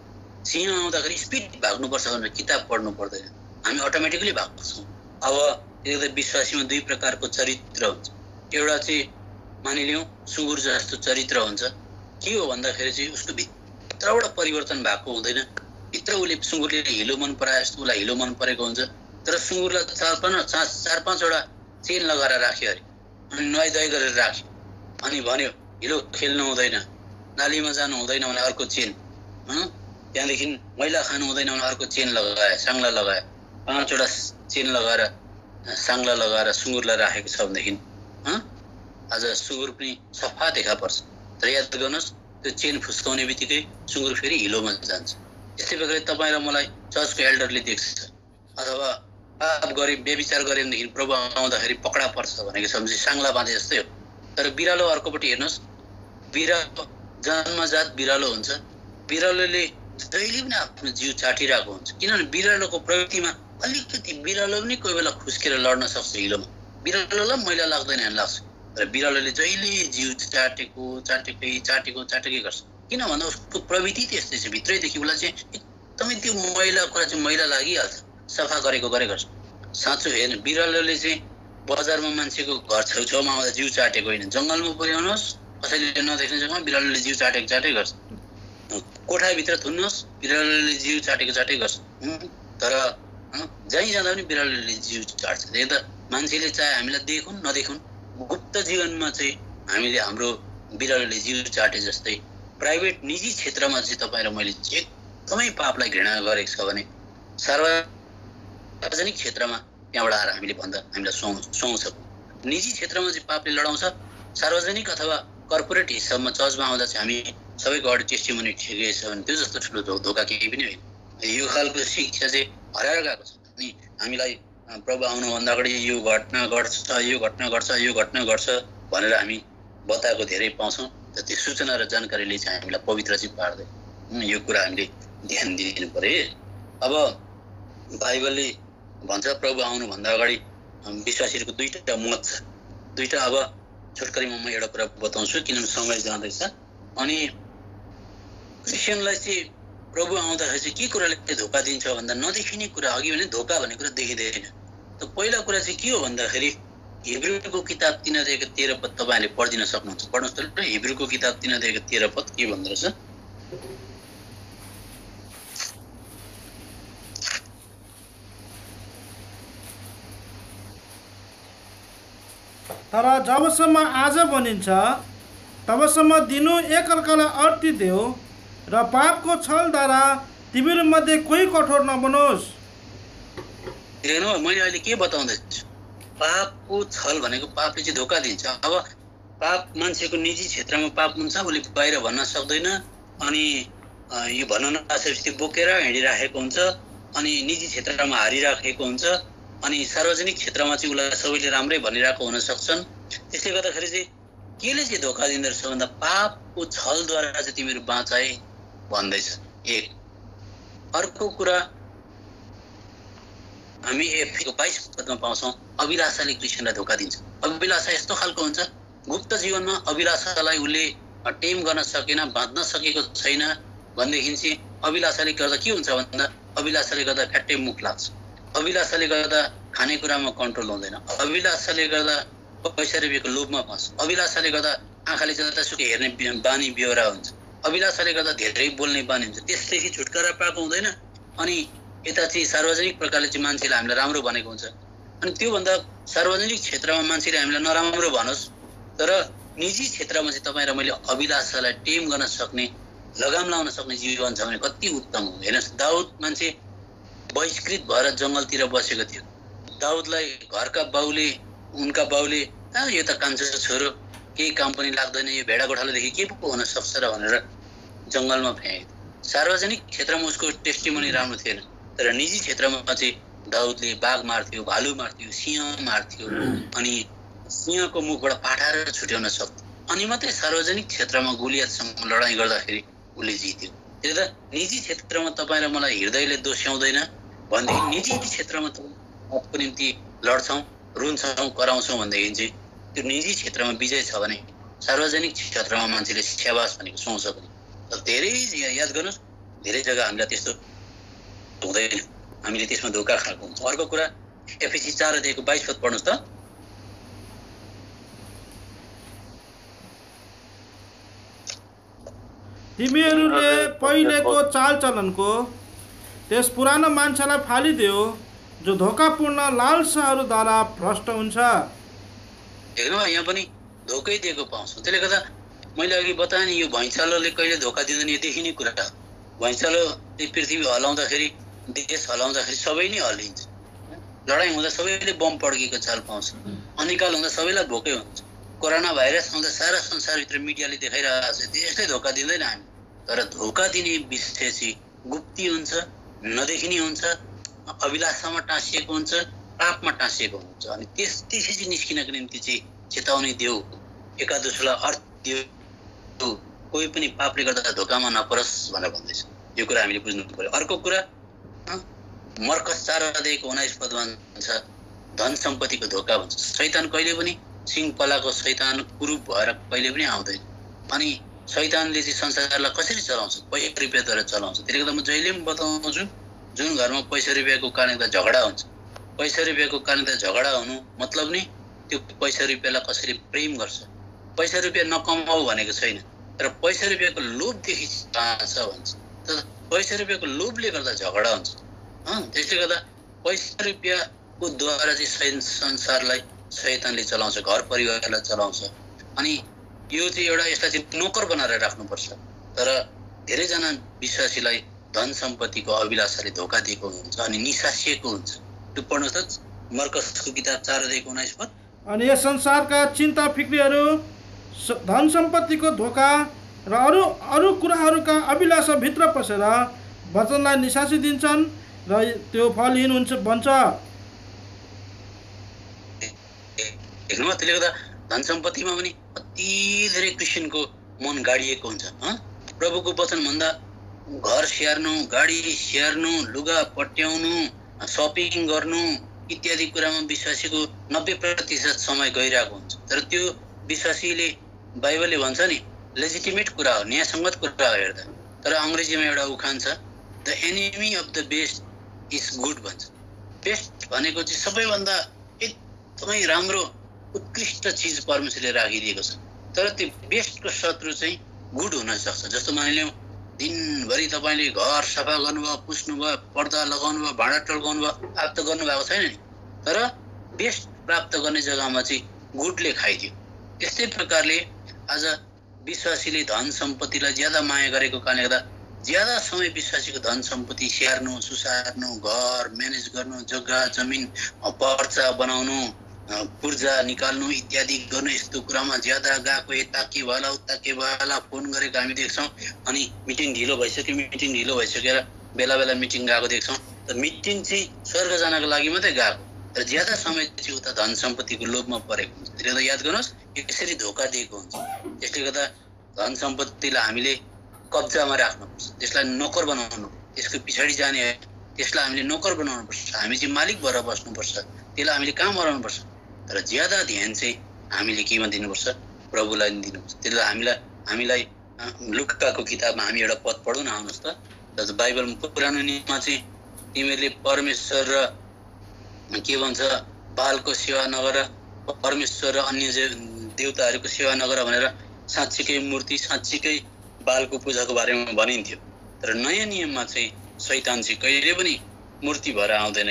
सिंह आउँदाखेरि स्पिड भाग्नुपर्छ भनेर किताब पढ्नु पर्दैन, हामी अटोमेटिकली भाग्छौँ। अब त्यो विश्वासीमा दुई प्रकारको चरित्र हुन्छ। एउटा चाहिँ मानिलिउँ सुँगुर जस्तो चरित्र हुन्छ। के हो भन्दाखेरि चाहिँ उसको भित्रबाट परिवर्तन भएको हुँदैन। भित्र उसले सुँगुरले हिलो मन पराए जस्तो उसलाई हिलो मन परेको हुन्छ, तर सुँगुरलाई चार पाँचवटा चेन लगाएर राख्यो अरे, अनि नुहाइधुवाइ गरेर राख्यो, अनि भन्यो हिलो खेल्नु हुँदैन, नालीमा जानु हुँदैन भने अर्को चेन, त्यहाँदेखि मैला खानु हुँदैन भने अर्को चेन लगाए, साङ्ला लगाए, 5वटा चेन लगाएर साङ्ला लगाएर सुँगुरलाई राखेको छ भनेदेखि आज सुँगुर पनि सफा देखा पर्छ। तर याद गर्नुहोस् त्यो चेन फुस्काउने बित्तिकै सुँगुर फेरि हिलोमा जान्छ। यस्तै प्रकारले तपाईँ र मलाई चर्चको एल्डरले देख्छ, अथवा पाप गरे व्यभिचार गऱ्यो भनेदेखि प्रभु आउँदाखेरि पकडा पर्छ भनेको सम्झि साङ्ला बाँधे जस्तै हो। तर बिरालो अर्कोपट्टि हेर्नुहोस्, बिरालो जन्मजात बिरालो हुन्छ, बिरालोले जहिले पनि आफ्नो जिउ चाटिरहेको हुन्छ। किनभने बिरालोको प्रवृत्तिमा अलिकति बिरालो पनि कोही बेला खुस्केर लड्न सक्छ हिलोमा, बिरालोलाई मैला लाग्दैन भने लाग्छ, तर बिरालोले जहिले जिउ चाटेकै गर्छ। किन भन्दा उसको प्रवृत्ति त्यस्तै छ, भित्रैदेखि उसलाई चाहिँ एकदमै त्यो मैला कुरा चाहिँ मैला लागिहाल्छ, सफा गरेको गर्छ। साँचो हेर्नु, बिरालोले चाहिँ बजारमा मान्छेको घर छेउछाउमा आउँदा जिउ चाटेको होइन, जङ्गलमा पुर्याउनुहोस् कसैले नदेख्ने जग्गामा बिरालोले जिउ चाटेको गर्छ, कोठाभित्र थुन्नुहोस् बिरालोले जिउ चाटेको गर्छ। तर जहीँ जाँदा पनि बिरालोले जिउ चाट्छ। त्यही त मान्छेले चाहे हामीलाई देखुन् नदेखुन्, गुप्त जीवनमा चाहिँ हामीले हाम्रो बिरालोले जिउ चाटे जस्तै प्राइभेट निजी क्षेत्रमा चाहिँ तपाईँ र मैले एकदमै पापलाई घृणा गरेको छ भने सार्वजनिक क्षेत्रमा त्यहाँबाट आएर हामीले भन्दा हामीलाई सुहाउँछ। निजी क्षेत्रमा चाहिँ पापले लडाउँछ, सार्वजनिक अथवा कर्पोरेट हिसाबमा चर्चमा आउँदा चाहिँ हामी सबैको अगाडि टेस्टिमोनी ठिकै छ भने त्यो जस्तो ठुलो धोका केही पनि होइन। यो खालको शिक्षा चाहिँ हराएर गएको छ। अनि हामीलाई प्रभु आउनुभन्दा अगाडि यो घटना गर्छ भनेर हामी बताएको धेरै पाउँछौँ। र त्यो सूचना र जानकारीले चाहिँ हामीलाई पवित्र चाहिँ पार्दैन। यो कुरा हामीले ध्यान दिनु पर्यो। अब बाइबलले भन्छ प्रभु आउनुभन्दा अगाडि विश्वासीहरूको दुईवटा मत छ, दुईवटा। अब छोटकरीमा म एउटा कुरा बताउँछु किनभने समय जाँदैछ। अनि क्रिस्चियनलाई चाहिँ प्रभु आउँदाखेरि चाहिँ के कुराले धोका दिन्छ भन्दा नदेखिने कुरा, अघि भने धोका भन्ने कुरा देखिँदैन। त पहिला कुरा चाहिँ के हो भन्दाखेरि हिब्रूको किताब 3:13 तपाईँहरूले पढिदिन सक्नुहुन्छ। पढ्नुहोस् त, हिब्रूको किताब 3:13 के भन्दो रहेछ।
तर जबसम्म आज भनिन्छ तबसम्म दिनु एकअर्कालाई अर्थी देऊ र पापको छलद्वारा तिमीहरूमध्ये कोही कठोर नबनोस्।
हेर्नु मैले अहिले के बताउँदैछु, पापको छल भनेको पापले चाहिँ धोका दिन्छ। अब पाप मान्छेको निजी क्षेत्रमा पाप हुन्छ, उसले बाहिर भन्न सक्दैन, अनि यो भन्न नसकेपछि त्यो बोकेर हिँडिराखेको हुन्छ, अनि निजी क्षेत्रमा हारिराखेको हुन्छ, अनि सार्वजनिक क्षेत्रमा चाहिँ उसलाई सबैले राम्रै भनिरहेको हुन सक्छन्। त्यसले गर्दाखेरि चाहिँ केले चाहिँ धोका दिँदो रहेछ भन्दा पापको छलद्वारा चाहिँ तिमीहरू बाँचाए भन्दैछ। एक अर्को कुरा हामी एफएको 22 पाउँछौँ, अभिलाषाले क्रिस्चियनलाई धोका दिन्छ। अभिलाषा यस्तो खालको हुन्छ, गुप्त जीवनमा अभिलाषालाई उसले टेम गर्न सकेन, बाँध्न सकेको छैन, भनेदेखि चाहिँ अभिलाषाले गर्दा के हुन्छ भन्दा अभिलाषाले गर्दा फ्याट्टै मुख लाग्छ, अभिलाषाले गर्दा खानेकुरामा कन्ट्रोल हुँदैन, अभिलाषाले गर्दा पैसा रुपियाँको लोभमा फस्छ, अभिलाषाले गर्दा आँखाले जतासुकै हेर्ने बानी बेहोरा हुन्छ, अभिलाषाले गर्दा धेरै बोल्ने बानी हुन्छ। त्यसदेखि छुटकारा पाएको हुँदैन। अनि यता चाहिँ सार्वजनिक प्रकारले चाहिँ मान्छेले हामीलाई राम्रो भनेको हुन्छ। अनि त्योभन्दा सार्वजनिक क्षेत्रमा मान्छेले हामीलाई नराम्रो भनोस्, तर निजी क्षेत्रमा चाहिँ तपाईँ र मैले अभिलाषालाई टेम गर्न सक्ने, लगाम लाउन सक्ने जीवन छ भने कति उत्तम हो। हेर्नुहोस्, दाउद मान्छे बहिष्कृत भएर जङ्गलतिर बसेको थियो। दाउदलाई घरका बाउले, उनका बाउले यो त कान्छो छोरो, केही काम पनि लाग्दैन, यो भेडा गोठालोदेखि के पो हुन सक्छ र भनेर जङ्गलमा फ्याँके। सार्वजनिक क्षेत्रमा उसको टेस्टिमोनी राम्रो थिएन, तर निजी क्षेत्रमा चाहिँ दाउदले बाघ मार्थ्यो, भालु मार्थ्यो, सिंह मार्थ्यो, अनि सिंहको मुखबाट पाठाएर छुट्याउन सक्थ्यो। अनि मात्रै सार्वजनिक क्षेत्रमा गोलियतसँग लडाइँ गर्दाखेरि उसले जित्यो। त्यो त निजी क्षेत्रमा तपाईँ र मलाई हृदयले दोस्याउँदैन भनेदेखि निजी क्षेत्रमा तपाईँको निम्ति लड्छौँ, रुन्छौँ, कराउँछौँ भनेदेखि चाहिँ त्यो निजी क्षेत्रमा विजय छ भने सार्वजनिक क्षेत्रमा मान्छेले स्याबास भनेको सुहाउँछ पनि। तर धेरै याद गर्नुहोस्, धेरै जग्गा हामीलाई त्यस्तो हुँदैन, हामीले त्यसमा धोका खाएको हुन्छ। अर्को कुरा एफएसी 4 अध्यायको 22 पद पढ्नुहोस् त।
तिमीहरूले पहिलेको चालचलनको त्यस पुरानो मान्छेलाई फालिदेऊ जो धोकापूर्ण लालसाहरूद्वारा भ्रष्ट हुन्छ।
हेर्नु, यहाँ पनि धोकै दिएको पाउँछौँ। त्यसले गर्दा मैले अघि बताएँ नि, यो भैँचालोले कहिले धोका दिँदैन, यो देखिने कुरा हो। भैँचालो पृथ्वी हलाउँदाखेरि, देश हलाउँदाखेरि सबै नै हल्लिन्छ। लडाइँ हुँदा सबैले बम पड्केको चाल पाउँछ, अनिकाल हुँदा सबैलाई भोकै हुन्छ, कोरोना भाइरस आउँदा सारा संसारभित्र मिडियाले देखाइरहेको छ, देशले धोका दिँदैन हामी। तर धोका दिने विषय चाहिँ गुप्ती हुन्छ, नदेखिने हुन्छ, अभिलाषामा टाँसिएको हुन्छ, पापमा टाँसिएको हुन्छ। अनि त्यसपछि निस्किनको निम्ति चाहिँ चेतावनी देऊ, एकादशलाई अर्थ देऊ, कोही पनि पापले गर्दा धोकामा नपरोस् भनेर भन्दैछ। यो कुरा हामीले बुझ्नु पर्यो। अर्को कुरा मर्कस 4 अध्यायको 19 पदमा भन्छ धन सम्पत्तिको धोका भन्छ। शैतान कहिले पनि सिंह पलाको शैतान कुरूप भएर कहिले पनि आउँदैन। अनि शैतानले चाहिँ संसारलाई कसरी चलाउँछ? पैसा रुपियाँद्वारा चलाउँछ। त्यसले गर्दा म जहिले पनि बताउँछु, जुन घरमा पैसा रुपियाँको कारणले झगडा हुन्छ, पैसा रुपियाँको कारणले झगडा हुनु मतलब नै त्यो पैसा रुपियाँलाई कसरी प्रेम गर्छ। पैसा रुपियाँ नकमाऊ भनेको छैन, तर पैसा रुपियाँको लोभदेखि चाहन्छ भन्छ। तर पैसा रुपियाँको लोभले गर्दा झगडा हुन्छ। त्यसले गर्दा पैसा रुपियाँको द्वारा चाहिँ संसारलाई शैतानले चलाउँछ, घर परिवारलाई चलाउँछ। अनि यो चाहिँ एउटा यसलाई चाहिँ नोकर बनाएर राख्नुपर्छ। तर धेरैजना विश्वासीलाई धन सम्पत्तिको अभिलाषाले धोका दिएको हुन्छ अनि निसासिएको हुन्छ। त्यो पढ्नुहोस् त, मर्कसको किताब 4 अध्यायको 19 पद।
अनि यस संसारका चिन्ता फिक्रीहरू, धन सम्पत्तिको धोका र अरू कुराहरूका अभिलाषाभित्र पसेर वचनलाई निसासी दिन्छन् र त्यो फलहीन हुन्छ बन्छ।
हेर्नु, त्यसले गर्दा धन सम्पत्तिमा पनि अति धेरै क्रिस्चियनको मन गाडिएको हुन्छ। प्रभुको वचन भन्दा घर स्याहार्नु, गाडी स्याहार्नु, लुगा पट्याउनु, सपिङ गर्नु इत्यादि कुरामा विश्वासीको 90% समय गइरहेको हुन्छ। तर त्यो विश्वासीले, बाइबलले भन्छ नि, लेजिटिमेट कुरा हो, न्यायसङ्गत कुरा हो हेर्दा। तर अङ्ग्रेजीमा एउटा उखान छ, the enemy of the best is good भन्छ। बेस्ट भनेको चाहिँ सबैभन्दा एकदमै राम्रो उत्कृष्ट चिज परमेश्वरले राखिदिएको छ। तर त्यो बेस्टको शत्रु चाहिँ गुड हुन सक्छ। जस्तो मानिलिउँ, दिनभरि तपाईँले घर सफा गर्नुभयो, पुस्नुभयो, पर्दा लगाउनु भयो, भाँडा टल्काउनु भयो, प्राप्त गर्नुभएको छैन नि, तर बेस्ट प्राप्त गर्ने जग्गामा चाहिँ गुडले खाइदियो। त्यस्तै प्रकारले आज विश्वासीले धन सम्पत्तिलाई ज्यादा माया गरेको कारणले गर्दा ज्यादा समय विश्वासीको धन सम्पत्ति स्याहार्नु, सुसार्नु, घर म्यानेज गर्नु, जग्गा जमिन पर्चा बनाउनु, पूर्जा निकाल्नु इत्यादि गर्नु, यस्तो कुरामा ज्यादा गएको, यता के भएला उता के भएला फोन गरेको हामी देख्छौँ। अनि मिटिङ ढिलो भइसकेर बेला बेला मिटिङ गएको देख्छौँ। त मिटिङ चाहिँ स्वर्ग जानको लागि मात्रै गएको, तर ज्यादा समय चाहिँ उता धन सम्पत्तिको लोभमा परेको हुन्छ। त्यसले गर्दा याद गर्नुहोस्, यसरी धोका दिएको हुन्छ। त्यसले गर्दा धन सम्पत्तिलाई हामीले कब्जामा राख्नुपर्छ, त्यसलाई नोकर बनाउनु, त्यसको पछाडि जाने, त्यसलाई हामीले नोकर बनाउनुपर्छ। हामी चाहिँ मालिक भएर बस्नुपर्छ, त्यसलाई हामीले काम गराउनुपर्छ। तर ज्यादा ध्यान चाहिँ हामीले केमा दिनुपर्छ? प्रभुलाई दिनुपर्छ। त्यसले हामीलाई लुकाको किताबमा हामी एउटा पद पढौँ न, आउनुहोस् त। बाइबलमा पुरानो नियममा चाहिँ तिमीहरूले परमेश्वर र के भन्छ बालको सेवा नगर, परमेश्वर र अन्य देवताहरूको सेवा नगर भनेर साँच्चीकै मूर्ति साँच्चीकै बालको पूजाको बारेमा भनिन्थ्यो। तर नयाँ नियममा चाहिँ शैतान चाहिँ कहिले पनि मूर्ति भएर आउँदैन।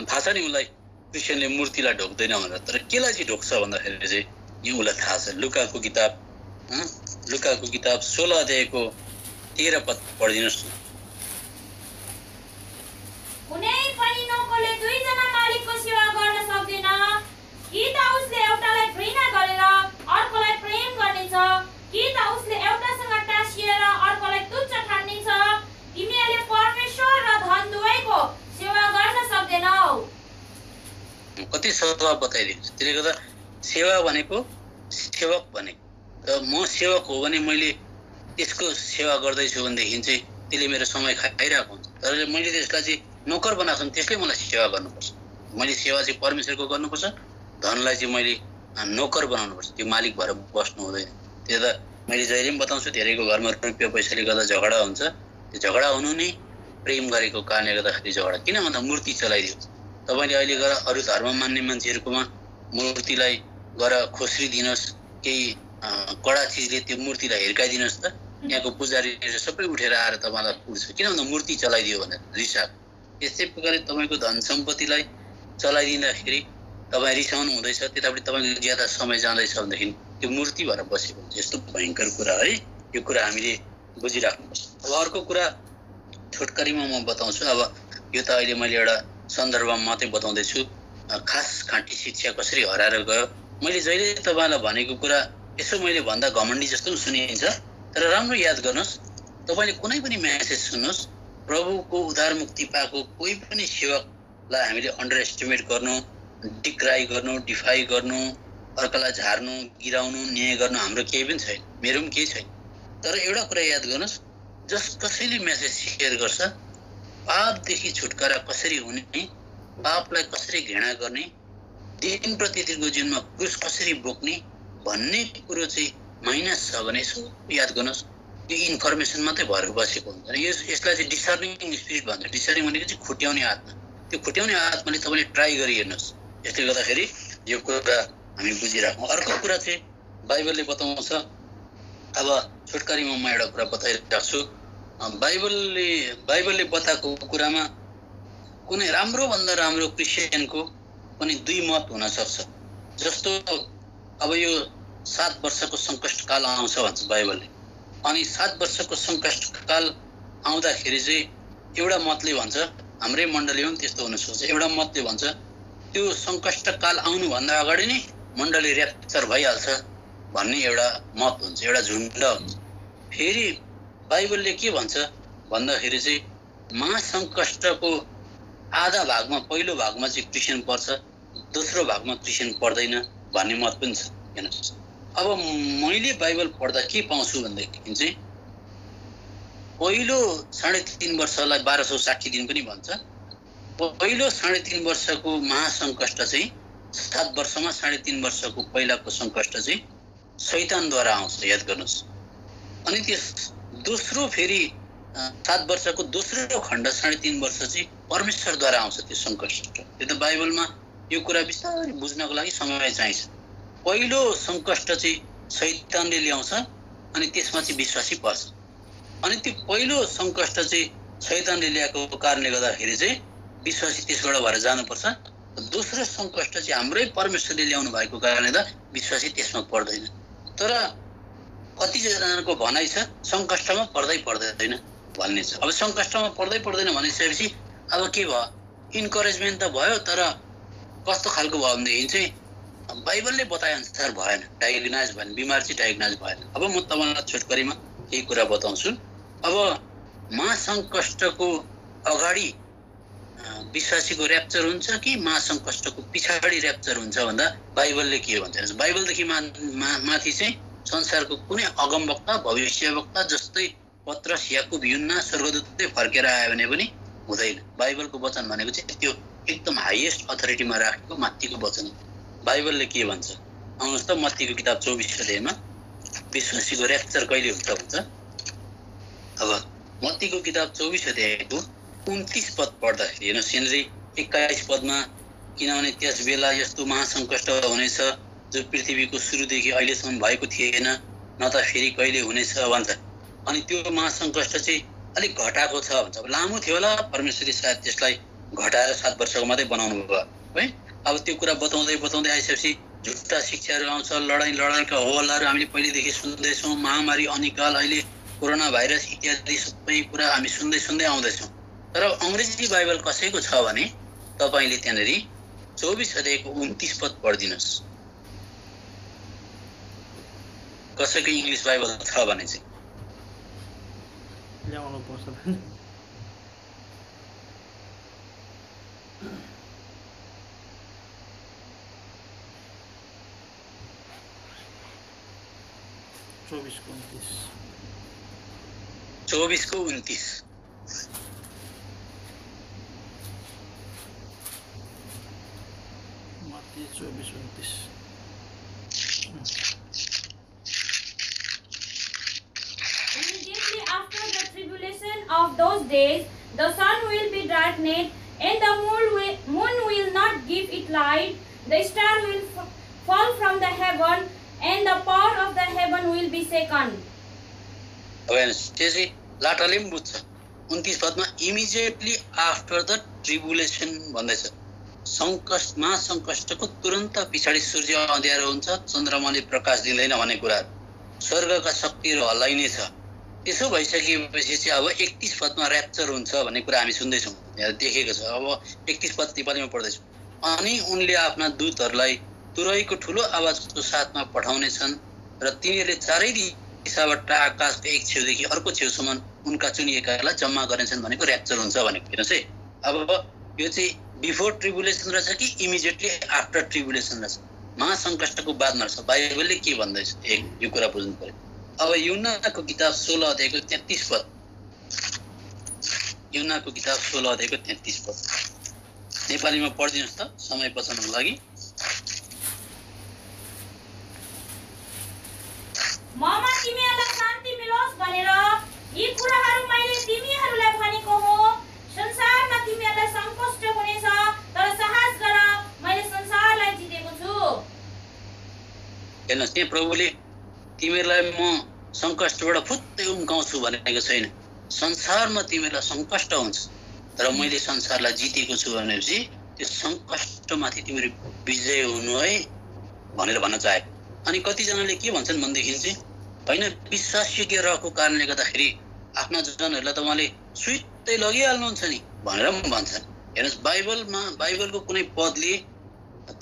थाहा छ नि उसलाई, क्रिस्चियनले मूर्तिलाई ढोक्दैन भनेर। तर केलाई चाहिँ ढोक्छ भन्दाखेरि चाहिँ यो उसलाई थाहा छ। लुकाको किताब 16 अध्यायको 13 पद पढिदिनुहोस् न।
कुनै पनि नोकरले दुई जना मालिकको सेवा गर्न सक्दैन। कि त उसले एउटालाई घृणा गरेर अर्कोलाई प्रेम गर्नेछ, कि त उसले एउटासँग टाँसिएर अर्कोलाई तुच्छ ठान्नेछ। तिमीहरूले परमेश्वर र धन दुवैको सेवा गर्न सक्दैनौ।
कति सफा बताइदिन्छु। त्यसले गर्दा सेवा भनेको सेवक भनेको। त म सेवक हो भने मैले त्यसको सेवा गर्दैछु भनेदेखि चाहिँ त्यसले मेरो समय खाइरहेको हुन्छ। तर मैले त्यसलाई चाहिँ नोकर बनाएको छु, त्यसले मलाई सेवा गर्नुपर्छ। मैले सेवा चाहिँ परमेश्वरको गर्नुपर्छ, धनलाई चाहिँ मैले नोकर बनाउनुपर्छ, त्यो मालिक भएर बस्नु हुँदैन। त्यो त मैले जहिले पनि बताउँछु, धेरैको घरमा रुपियाँ पैसाले गर्दा झगडा हुन्छ। त्यो झगडा हुनु नै प्रेम गरेको कारणले गर्दाखेरि झगडा। किन भन्दा मूर्ति चलाइदियो। तपाईँले अहिले गएर अरू धर्म मान्ने मान्छेहरूकोमा मूर्तिलाई गएर खोस्री दिनुहोस्, केही कडा चिजले त्यो मूर्तिलाई हिर्काइदिनुहोस् त, यहाँको पुजारीहरू सबै उठेर आएर तपाईँलाई पुग्छ। किन भन्दा मूर्ति चलाइदियो भनेर रिसाएको। यस्तै प्रकारले तपाईँको धन सम्पत्तिलाई चलाइदिँदाखेरि तपाईँ रिसाउनु हुँदैछ, त्यतापट्टि तपाईँको ज्यादा समय जाँदैछ भनेदेखि त्यो मूर्ति भएर बसेको हुन्छ। यस्तो भयङ्कर कुरा है, यो कुरा हामीले बुझिराख्नुपर्छ। अब अर्को कुरा छोटकरीमा म बताउँछु। अब यो त अहिले मैले एउटा सन्दर्भमा मात्रै बताउँदैछु। खास खाँटी शिक्षा कसरी हराएर गयो। मैले जहिले तपाईँलाई भनेको कुरा यसो मैले भन्दा घमण्डी जस्तो पनि सुनिन्छ, तर राम्रो याद गर्नुहोस्। तपाईँले कुनै पनि म्यासेज सुन्नुहोस्, प्रभुको उद्धार मुक्ति पाएको कोही पनि सेवकलाई हामीले अन्डर एस्टिमेट गर्नु, डिक्राई गर्नु, डिफाई गर्नु, अर्कालाई झार्नु, गिराउनु, न्याय गर्नु हाम्रो केही पनि छैन, मेरो पनि केही छैन। तर एउटा कुरा याद गर्नुहोस्, कसैले म्यासेज सेयर गर्छ, पापदेखि छुटकारा कसरी हुने, पापलाई कसरी घृणा गर्ने, दिन प्रतिदिनको जीवनमा क्रुस कसरी बोक्ने भन्ने कुरो चाहिँ माइनस छ भने यसो याद गर्नुहोस्। यो इन्फर्मेसन मात्रै भएर बसेको हुन्छ। यसलाई चाहिँ डिसर्निङ स्पिरिट भन्छ। डिसर्निङ भनेको चाहिँ खुट्याउने आत्मा। त्यो खुट्याउने आत्माले तपाईँले ट्राई गरी हेर्नुहोस्। यसले गर्दाखेरि यो कुरा हामी बुझिराखौँ। अर्को कुरा चाहिँ बाइबलले बताउँछ। अब छोटकरीमा म एउटा कुरा बताइरहेको छु। बाइबलले बताएको कुरामा कुनै राम्रोभन्दा राम्रो क्रिस्चियनको पनि दुई मत हुनसक्छ। जस्तो अब यो 7 वर्षको सङ्कष्टकाल आउँछ भन्छ बाइबलले। अनि 7 वर्षको सङ्कष्टकाल आउँदाखेरि चाहिँ एउटा मतले भन्छ, हाम्रै मण्डलीमा पनि त्यस्तो हुनसक्छ, एउटा मतले भन्छ त्यो सङ्कष्टकाल आउनुभन्दा अगाडि नै मण्डली ऱ्याप्चर भइहाल्छ भन्ने एउटा मत हुन्छ, एउटा झुन्ड हुन्छ। फेरि बाइबलले के भन्छ भन्दाखेरि चाहिँ महासङ्कष्टको आधा भागमा, पहिलो भागमा चाहिँ क्रिस्चियन पर्छ, दोस्रो भागमा क्रिस्चियन पर्दैन भन्ने मत पनि छ। हेर्नुहोस्, अब मैले बाइबल पढ्दा के पाउँछु भनेदेखि चाहिँ पहिलो 3.5 वर्षलाई 1260 दिन पनि भन्छ। पहिलो 3.5 वर्षको महासङ्कष्ट चाहिँ 7 वर्षमा 3.5 वर्षको पहिलाको सङ्कष्ट चाहिँ शैतानद्वारा आउँछ, याद गर्नुहोस्। अनि त्यस दोस्रो फेरि 7 वर्षको दोस्रो खण्ड 3.5 वर्ष चाहिँ परमेश्वरद्वारा आउँछ त्यो सङ्कष्ट। त्यो त बाइबलमा यो कुरा बिस्तारै बुझ्नको लागि समय चाहिन्छ। पहिलो सङ्कष्ट चाहिँ शैतानले ल्याउँछ अनि त्यसमा चाहिँ विश्वासी पर्छ। अनि त्यो पहिलो सङ्कष्ट चाहिँ शैतानले ल्याएको कारणले गर्दाखेरि चाहिँ विश्वासी त्यसबाट भएर जानुपर्छ। दोस्रो सङ्कष्ट चाहिँ हाम्रै परमेश्वरले ल्याउनु भएको कारणले त विश्वासी त्यसमा पर्दैन। तर कतिजनाको भनाइ छ सङ्कष्टमा पर्दै पर्दैन भन्ने छ। अब सङ्कष्टमा पर्दै पर्दैन भनिसकेपछि अब के भयो, इन्करेजमेन्ट त भयो, तर कस्तो खालको भयो भनेदेखि चाहिँ बाइबलले बताएअनुसार भएन, डायग्नाइज भएन, बिमार चाहिँ डायग्नाइज भएन। अब म तपाईँलाई छोटकरीमा केही कुरा बताउँछु। अब महासङ्कष्टको अगाडि विश्वासीको ऱ्याप्चर हुन्छ कि महासङ्कष्टको पछाडि ऱ्याप्चर हुन्छ भन्दा बाइबलले के भन्छ? बाइबलदेखि माथि चाहिँ संसारको कुनै अगमवक्ता, भविष्यवक्ता जस्तै पत्रस, याकुब, युहन्ना, स्वर्गदूतले फर्केर आयो भने पनि हुँदैन। बाइबलको वचन भनेको चाहिँ त्यो एकदम हाइएस्ट अथोरिटीमा राखेको माथिको वचन। बाइबलले के भन्छ आउनुहोस् त, मत्तीको किताब 24 अध्यायमा विश्वासीको ऱ्याप्चर कहिले हुन्छ भन्छ। अब मत्तीको किताब 24 अध्यायको 29 पद पढ्दाखेरि हेर्नुहोस्, यहाँनिर 21 पदमा किनभने त्यस बेला यस्तो महासङ्कट हुनेछ जो पृथ्वीको सुरुदेखि अहिलेसम्म भएको थिएन, न त फेरि कहिले हुनेछ भन्छ। अनि त्यो महासङ्कट चाहिँ अलिक घटाएको छ भन्छ। अब लामो थियो होला, परमेश्वरले सायद त्यसलाई घटाएर 7 वर्षको मात्रै बनाउनु भयो है। अब त्यो कुरा बताउँदै आइसकेपछि झुट्टा शिक्षाहरू आउँछ, लडाइँका होहल्लाहरू हामीले पहिलेदेखि सुन्दैछौँ, महामारी, अनिकाल, अहिले कोरोना भाइरस इत्यादि सबै कुरा हामी सुन्दै आउँदैछौँ। तर अङ्ग्रेजी बाइबल कसैको छ भने तपाईँले त्यहाँनिर 24 अध्यायको 29 पद पढिदिनुहोस्। कसैको इङ्ग्लिस बाइबल छ भने चाहिँ
ल्याउनु पर्छ। चौबीस को 29 Matthew 24:29
Immediately after the tribulation of those days, the sun will be darkened, and the moon will not give it light. The star will fall from the heaven, and the power of the heaven will be shaken.
अब हेर्नुहोस्, त्यो चाहिँ लाटाले पनि बुझ्छ। 29 पदमा immediately after the ट्रिबुलेसन भन्दैछ। सङ्कटमा सङ्कटको तुरन्त पछाडि सूर्य अँध्यारो हुन्छ, चन्द्रमाले प्रकाश दिँदैन भन्ने कुराहरू, स्वर्गका शक्तिहरू हल्लाइनेछ। त्यसो भइसकेपछि चाहिँ अब 31 पदमा ऱ्याप्चर हुन्छ भन्ने कुरा हामी सुन्दैछौँ, देखेको छ। अब 31 पद नेपालीमा पढ्दैछौँ। अनि उनले आफ्ना दूतहरूलाई तुरैको ठुलो आवाजको साथमा पठाउनेछन् र तिनीहरूले चारै दिशाबाट आकाशको एक छेउदेखि अर्को छेउसम्म उनका चुनिएकालाई जम्मा गर्नेछन् भनेको ऱ्याप्चर हुन्छ भनेको। हेर्नुहोस् है, अब यो चाहिँ बिफोर ट्रिबुलेसन रहेछ कि इमिडिएटली आफ्टर ट्रिबुलेसन रहेछ, महासङ्कटको बादमा रहेछ। बाइबलले के भन्दैछ यो कुरा बुझ्नु पर्यो। अब यूहन्नाको किताब 16 अध्यायको 33 पद, यूहन्नाको किताब 16 अध्यायको 33 पद नेपालीमा पढिदिनुहोस् त समय बचाउनको लागि।
ममा तिमीहरूलाई शान्ति मिलोस् भनेर यी कुराहरू मैले तिमीहरूलाई भनेको हो। संसारमा तिमीहरूलाई सङ्कट हुनेछ, तर साहस गर, मैले संसारलाई जितेको छु।
हेर्नुहोस्, त्यहाँ प्रभुले तिमीहरूलाई म सङ्कटबाट फुत्तै उम्काउँछु भनेको छैन। संसारमा तिमीहरूलाई सङ्कट हुन्छ, तर मैले संसारलाई जितेको छु भनेपछि त्यो सङ्कटमाथि तिमीहरू विजय हुनु है भनेर भन्न चाहेको। अनि कतिजनाले के भन्छन् भनेदेखि चाहिँ होइन, विश्वासयोग्य रहेको कारणले गर्दाखेरि आफ्ना जनहरूलाई त उहाँले सुइत्तै लगिहाल्नुहुन्छ नि भनेर पनि भन्छन्। हेर्नुहोस्, बाइबलको कुनै पदले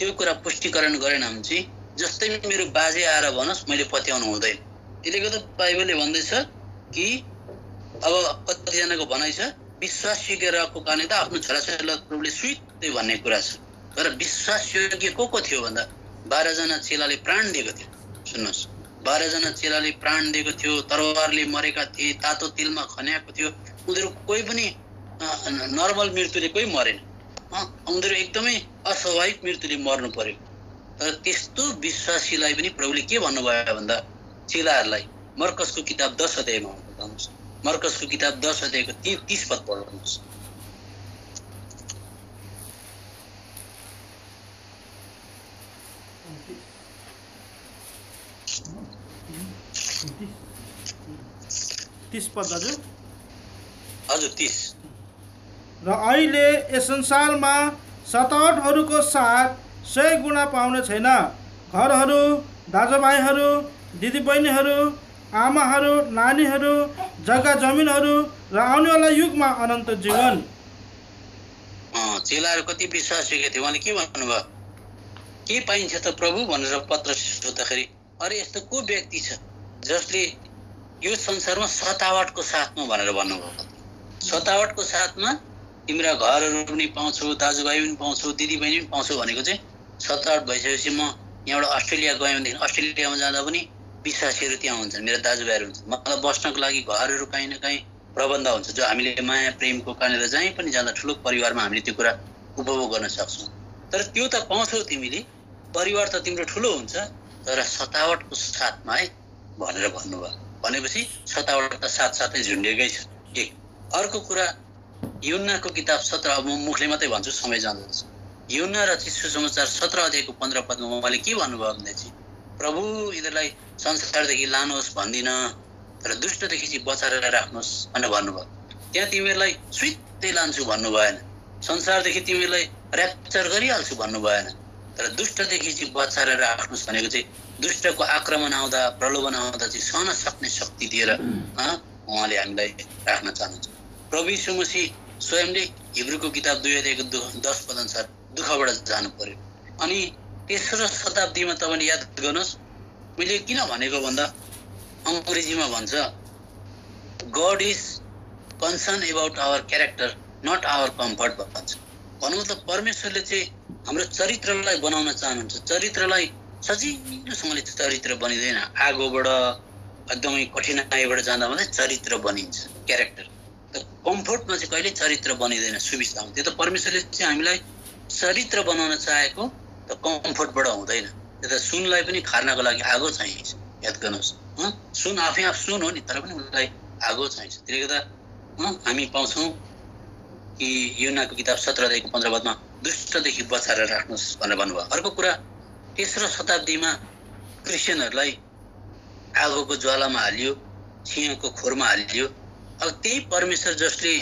त्यो कुरा पुष्टिकरण गरेन भने चाहिँ जस्तै मेरो बाजे आएर भनोस् मैले पत्याउनु हुँदैन। त्यसले गर्दा बाइबलले भन्दैछ कि अब कतिजनाको भनाइ छ विश्वासयोग्य रहेको कारणले त आफ्नो छोराछोरीलाई प्रभुले सुइत्तै भन्ने कुरा छ। तर विश्वासयोग्य को थियो भन्दा 12 जना चेलाले प्राण दिएको थियो। सुन्नुहोस्, 12 जना चेलाले प्राण दिएको थियो, तरवारले मरेका थिए, तातो तेलमा खन्याएको थियो। उनीहरू कोही पनि नर्मल मृत्युले कोही मरेन, उनीहरू एकदमै अस्वाभाविक मृत्युले मर्नु पर्यो। तर त्यस्तो विश्वासीलाई पनि प्रभुले के भन्नुभयो भन्दा चेलाहरूलाई मर्कसको किताब 10 अध्यायमा बताउनुहोस्। मर्कसको किताब 10 अध्यायको 30 पद पढ्नुहोस्। हजुर 30।
र अहिले यस संसारमा सतावटहरूको साथ 100 गुणा पाउने छैन। घरहरू, दाजुभाइहरू, दिदीबहिनीहरू, आमाहरू, नानीहरू, जग्गा जमिनहरू र आउनेवाला युगमा अनन्त जीवन।
चेलाहरू कति विश्वासयोग्य थियो, उहाँले के भन्नुभयो, के पाइन्छ त प्रभु भनेर पत्र सोद्धाखेरि अरे यस्तो को व्यक्ति छ जसले यो संसारमा सतावटको साथमा भनेर भन्नुभयो। सतावटको साथमा तिम्रा घरहरू पनि पाउँछौ, दाजुभाइ पनि पाउँछौ, दिदीबहिनी पनि पाउँछौ भनेको चाहिँ सतावट भइसकेपछि म यहाँबाट अस्ट्रेलिया गएँ भनेदेखि अस्ट्रेलियामा जाँदा पनि विश्वासीहरू त्यहाँ हुन्छन्, मेरा दाजुभाइहरू हुन्छ। मलाई बस्नको लागि घरहरू काहीँ न काहीँ प्रबन्ध हुन्छ, जो हामीले माया प्रेमको कारणले जहीँ पनि जाँदा ठुलो परिवारमा हामीले त्यो कुरा उपभोग गर्न सक्छौँ। तर त्यो त पाउँछौ तिमीले, परिवार त तिम्रो ठुलो हुन्छ, तर सतावटको साथमा है भनेर भन्नुभयो। भनेपछि 7 वटा साथसाथै झुन्डिएकै छ। एक अर्को कुरा यूहन्नाको किताब 17, अब म मुखले मात्रै भन्छु, समय जाँदैछ। यूहन्ना रचित सुसमाचार 17 अध्यायको 15 पदमा उहाँले के भन्नुभयो भनेपछि, प्रभु यिनीहरूलाई संसारदेखि लानुहोस् भन्दिन, तर दुष्टदेखि चाहिँ बचाएर राख्नुहोस् भनेर भन्नुभयो। त्यहाँ तिमीहरूलाई सुत्तै लान्छु भन्नु भएन, संसारदेखि तिमीहरूलाई ऱ्याप्चर गरिहाल्छु भन्नु भएन, तर दुष्टदेखि चाहिँ बचाएर राख्नुहोस् भनेको चाहिँ दुष्टको आक्रमण आउँदा, प्रलोभन आउँदा चाहिँ सहन सक्ने शक्ति दिएर उहाँले हामीलाई राख्न चाहनुहुन्छ। प्रभु यीशु मसीह स्वयंले हिब्रूको किताब 2 अध्यायको 10 पद अनुसार दुःखबाट जानु पर्यो। अनि तेस्रो शताब्दीमा तपाईँले याद गर्नुहोस्, मैले किन भनेको भन्दा अङ्ग्रेजीमा भन्छ God is concern about our character not our comfort भन्छ। भन्नु मतलब परमेश्वरले चाहिँ हाम्रो चरित्रलाई बनाउन चाहनुहुन्छ। चरित्रलाई सजिलोसँगले चरित्र बनिँदैन, आगोबाट एकदमै कठिनाइबाट जाँदा मात्रै चरित्र बनिन्छ, क्यारेक्टर। कम्फोर्टमा चाहिँ कहिले चरित्र बनिँदैन, सुविस्ता हुन्छ। त्यो त परमेश्वरले चाहिँ हामीलाई चरित्र बनाउन चाहेको, त कम्फोर्टबाट हुँदैन। त्यो त सुनलाई पनि खार्नको लागि आगो चाहिन्छ, याद गर्नुहोस्। सुन आफै आफ सुन हो नि, तर पनि उसलाई आगो चाहिन्छ। त्यसले गर्दा हामी पाउँछौँ कि यूहन्नाको किताब 17 अध्यायको 15 पदमा दुष्टदेखि बचाएर राख्नुहोस् भनेर भन्नुभयो। अर्को कुरा, तेस्रो शताब्दीमा क्रिस्चियनहरूलाई आगोको ज्वालामा हालियो, सिंहको खोरमा हालियो। अब त्यही परमेश्वर जसले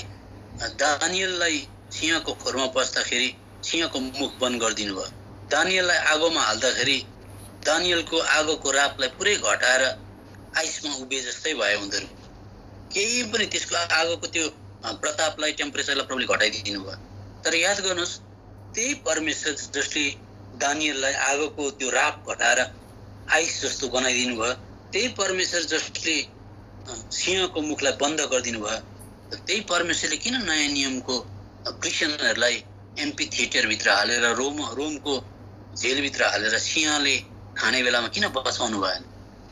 दानियललाई सिंहको खोरमा पस्दाखेरि सिंहको मुख बन्द गरिदिनु भयो, दानियललाई आगोमा हाल्दाखेरि दानियलको आगोको रापलाई पुरै घटाएर आइसमा उभे जस्तै भयो उनीहरू। केही पनि त्यसको आगोको त्यो प्रतापलाई, टेम्परेचरलाई प्रभुले घटाइदिनु भयो। तर याद गर्नुहोस्, त्यही परमेश्वर जसले दानियललाई आगोको त्यो राप घटाएर आइस जस्तो बनाइदिनु भयो, त्यही परमेश्वर जसले सिंहको मुखलाई बन्द गरिदिनु भयो, त्यही परमेश्वरले किन नयाँ नियमको क्रिस्चियनहरूलाई एम्पी थिएटरभित्र हालेर रोमको जेलभित्र हालेर सिंहले खाने बेलामा किन बचाउनु भएन?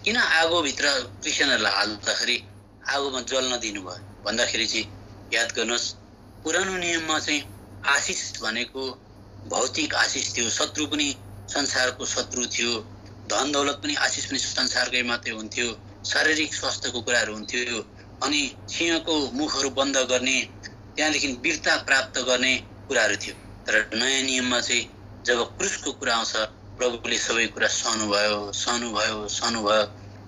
किन आगोभित्र क्रिस्चियनहरूलाई हाल्दाखेरि आगोमा जल्न दिनुभयो भन्दाखेरि चाहिँ याद गर्नुहोस्, पुरानो नियममा चाहिँ आशिष भनेको भौतिक आशिष थियो। शत्रु पनि संसारको शत्रु थियो, धन दौलत पनि आशिष पनि संसारकै मात्रै हुन्थ्यो, शारीरिक स्वास्थ्यको कुराहरू हुन्थ्यो। अनि सिंहको मुखहरू बन्द गर्ने, त्यहाँदेखि वीरता प्राप्त गर्ने कुराहरू थियो। तर नयाँ नियममा चाहिँ जब क्रुसको कुरा आउँछ, प्रभुले सबै कुरा सहनुभयो,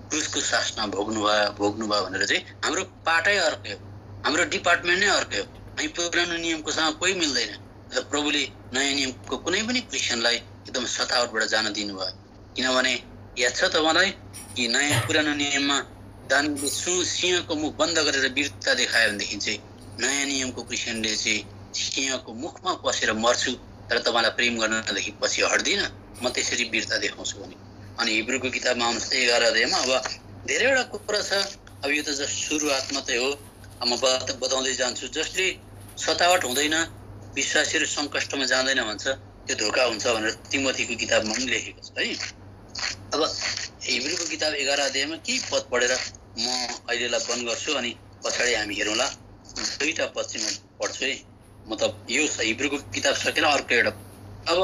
क्रुसको शासना भोग्नुभयो भनेर चाहिँ हाम्रो पाटै अर्कै हो, हाम्रो डिपार्टमेन्ट नै अर्कै हो। हामी पुरानो नियमकोसँग कोही मिल्दैन। प्रभुले नयाँ नियमको कुनै पनि क्रिस्चियनलाई एकदम सतावटबाट जान दिनुभयो। किनभने याद छ तपाईँलाई कि पुरानो नियममा दानियलले सिंहको मुख बन्द गरेर वीरता देखायो भनेदेखि चाहिँ नयाँ नियमको क्रिस्चियनले चाहिँ सिंहको मुखमा पसेर मर्छु तर तपाईँलाई प्रेम गर्नदेखि पछि हट्दिनँ, म त्यसरी वीरता देखाउँछु भने। अनि हिब्रूको किताबमा आउनुहोस् 11 अध्यायमा अब धेरैवटा कुरा छ। अब यो त जस्ट सुरुवात मात्रै हो, म बताउँदै जान्छु। जसले सतावट हुँदैन, विश्वासीहरू सङ्कष्टमा जाँदैन भन्छ, त्यो धोका हुन्छ भनेर तिमोथीको किताबमा पनि लेखेको छ है। अब हिब्रूको किताब 11 अध्यायमा केही पद पढेर म अहिलेलाई बन्द गर्छु, अनि पछाडि हामी हेरौँला। 2टा पद चाहिँ म पढ्छु है। मतलब यो हिब्रूको किताब सकेर अर्को एउटा। अब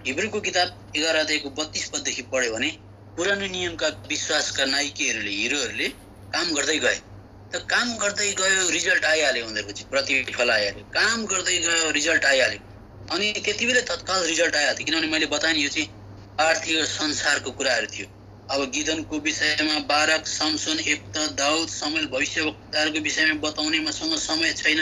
हिब्रूको किताब 11 अध्यायको 32 पददेखि पढ्यो भने पुरानो नियमका विश्वासका नायकीहरूले, हिरोहरूले काम गर्दै गए। त काम गर्दै गयो, रिजल्ट आइहाल्यो, उनीहरूको चाहिँ प्रतिफल आइहाल्यो। काम गर्दै गयो, रिजल्ट आइहाल्यो। अनि त्यति बेला तत्काल रिजल्ट आइहाल्थ्यो, किनभने मैले बताएँ नि यो चाहिँ आर्थिक संसारको कुराहरू थियो। अब गिदनको विषयमा, बारक, समसन, यफ्ता, दाउद, शमूएल भविष्यवक्ताहरूको विषयमा बताउने मसँग समय छैन,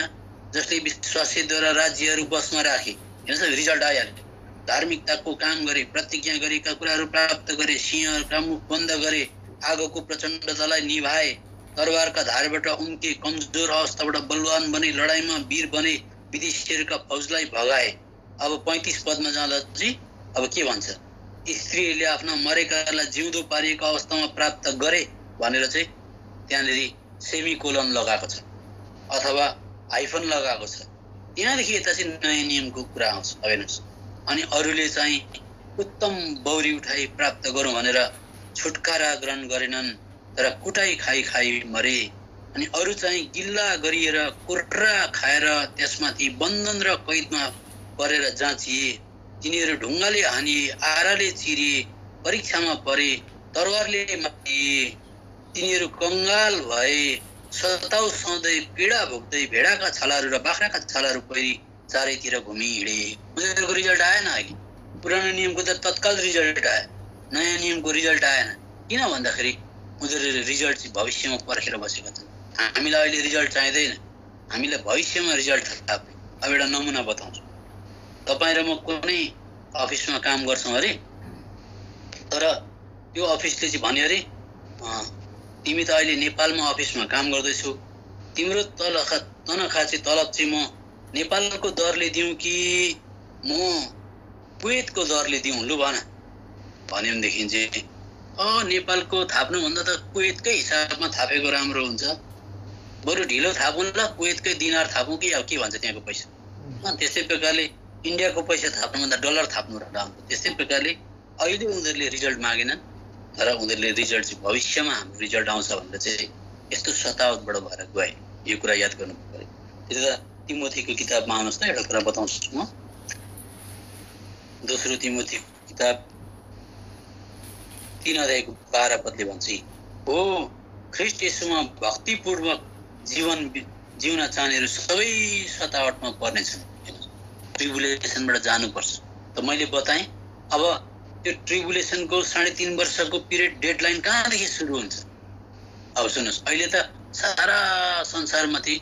जसले विश्वासीद्वारा राज्यहरू बसमा राखे। हेर्नुहोस्, रिजल्ट आइहाल्यो। धार्मिकताको काम गरे, प्रतिज्ञा गरेका कुराहरू प्राप्त गरे, सिंहहरूका मुख बन्द गरे, आगोको प्रचण्डतालाई निभाए, तरबारका धारबाट उम्के, कमजोर अवस्थाबाट बलवान बने, लडाइँमा वीर बने, विदेशीहरूका फौजलाई भगाए। अब 35 पदमा जाँदा चाहिँ अब के भन्छ, स्त्रीहरूले आफ्ना मरेकाहरूलाई जिउँदो पारिएको अवस्थामा प्राप्त गरे भनेर चाहिँ त्यहाँनिर सेमिकोलन लगाएको छ अथवा हाइफन लगाएको छ। त्यहाँदेखि यता चाहिँ नयाँ नियमको कुरा आउँछ। हेर्नुहोस्, अनि अरूले चाहिँ उत्तम बौरी उठाई प्राप्त गरौँ भनेर छुटकारा ग्रहण गरेनन्, तर कुटाई खाई मरे। अनि अरू चाहिँ गिल्ला गरिएर कोर्रा खाएर त्यसमाथि बन्धन र कैदमा परेर जाँचिए। तिनीहरू ढुङ्गाले हानिए, आराले चिरिए, परीक्षामा परे, तरवारले मारिए। तिनीहरू कङ्गाल भए सताउ सधैँ पीडा भोग्दै भेडाका छालाहरू र बाख्राका छालाहरू पहिरी चारैतिर घुमी हिँडे। उनीहरूको रिजल्ट आएन। अहिले पुरानो नियमको त तत्काल रिजल्ट आयो, नयाँ नियमको रिजल्ट आएन। किन भन्दाखेरि उनीहरूले रिजल्ट चाहिँ भविष्यमा पर्खेर बसेका छन्। हामीलाई अहिले रिजल्ट चाहिँदैन, हामीलाई भविष्यमा रिजल्ट थाहा। अब एउटा नमुना बताउँछु। तपाईँ र म कुनै अफिसमा काम गर्छौँ अरे, तर त्यो अफिसले चाहिँ भन्यो अरे तिमी त अहिले नेपालमा अफिसमा काम गर्दैछौ, तिम्रो तनखा चाहिँ तलब चाहिँ म नेपालको दरले दिउँ कि म कुवेतको दरले दिउँ लु भन भन्यो भनेदेखि चाहिँ नेपालको थाप्नुभन्दा त कुवेतकै हिसाबमा थापेको राम्रो हुन्छ, बरु ढिलो थापौँ ल, कुवेतकै दिनार थापौँ कि अब के भन्छ त्यहाँको पैसा। त्यस्तै प्रकारले इन्डियाको पैसा थाप्नुभन्दा डलर थाप्नु राम्रो। त्यस्तै प्रकारले अहिले उनीहरूले रिजल्ट मागेनन्, तर उनीहरूले रिजल्ट चाहिँ भविष्यमा हाम्रो रिजल्ट आउँछ भनेर चाहिँ यस्तो सतावटबाट भएर गए। यो कुरा याद गर्नु पर्यो। त्यसो त तिमोथीको किताबमा आउनुहोस् त, एउटा कुरा बताउँछु म। दोस्रो तिमोथीको किताब 3 अध्यायको 12 पदले भन्छ, हो ख्रिस्ट येशूमा भक्तिपूर्वक जीवन जिउन चाहनेहरू सबै सतावटमा पर्नेछन्। ट्रिबुलेसनबाट जानुपर्छ। त मैले बताएँ अब त्यो ट्रिबुलेसनको 3.5 वर्षको पिरियड डेडलाइन कहाँदेखि सुरु हुन्छ। अब सुन्नुहोस्, अहिले त सारा संसारमाथि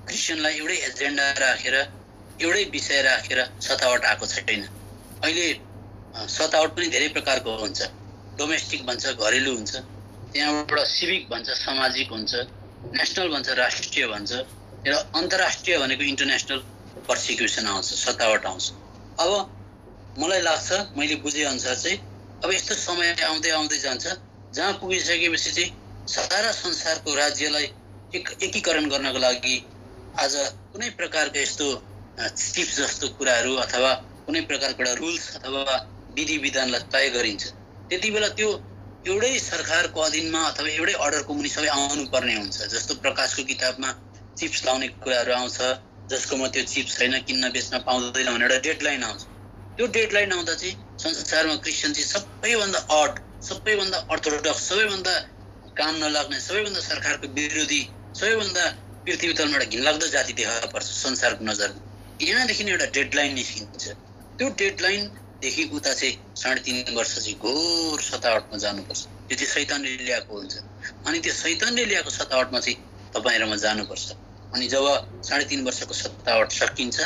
क्रिस्चियनलाई एउटै एजेन्डा राखेर एउटै विषय राखेर सतावट आएको छैन। अहिले सतावट पनि धेरै प्रकारको हुन्छ। डोमेस्टिक भन्छ, घरेलु हुन्छ, त्यहाँबाट सिभिक भन्छ, सामाजिक हुन्छ, नेसनल भन्छ, राष्ट्रिय भन्छ, र अन्तर्राष्ट्रिय भनेको इन्टरनेसनल पर्सिक्युसन आउँछ, सतावट आउँछ। अब मलाई लाग्छ, मैले बुझे अनुसार चाहिँ अब यस्तो समय आउँदै आउँदै जान्छ जहाँ पुगिसकेपछि चाहिँ सारा संसारको राज्यलाई एकीकरण गर्नको लागि आज कुनै प्रकारको यस्तो चिप्स जस्तो कुराहरू अथवा कुनै प्रकारको एउटा रुल्स अथवा विधि विधानलाई तय गरिन्छ। त्यति बेला त्यो एउटै सरकारको अधीनमा अथवा एउटै अर्डरको मुनि सबै आउनुपर्ने हुन्छ। जस्तो प्रकाशको किताबमा चिप्स लाउने कुराहरू आउँछ, जसकोमा त्यो चिप्स छैन, किन्न बेच्न पाउँदैन भनेर एउटा डेडलाइन आउँछ। त्यो डेडलाइन आउँदा चाहिँ संसारमा क्रिस्चियन चाहिँ सबैभन्दा अड, सबैभन्दा अर्थोडक्स, सबैभन्दा काम नलाग्ने, सबैभन्दा सरकारको विरोधी, सबैभन्दा पृथ्वी तलमा एउटा घिनलाग्दो जाति देखा पर्छ संसारको नजरमा। यहाँदेखि एउटा डेडलाइन निस्किन्छ। त्यो डेडलाइनदेखि उता चाहिँ 3.5 वर्ष चाहिँ घोर सतावटमा जानुपर्छ। त्यो चाहिँ शैतानले ल्याएको हुन्छ। अनि त्यो शैतानले ल्याएको सतावटमा चाहिँ तपाईँ र म जानुपर्छ। अनि जब 3.5 वर्षको सतावट सकिन्छ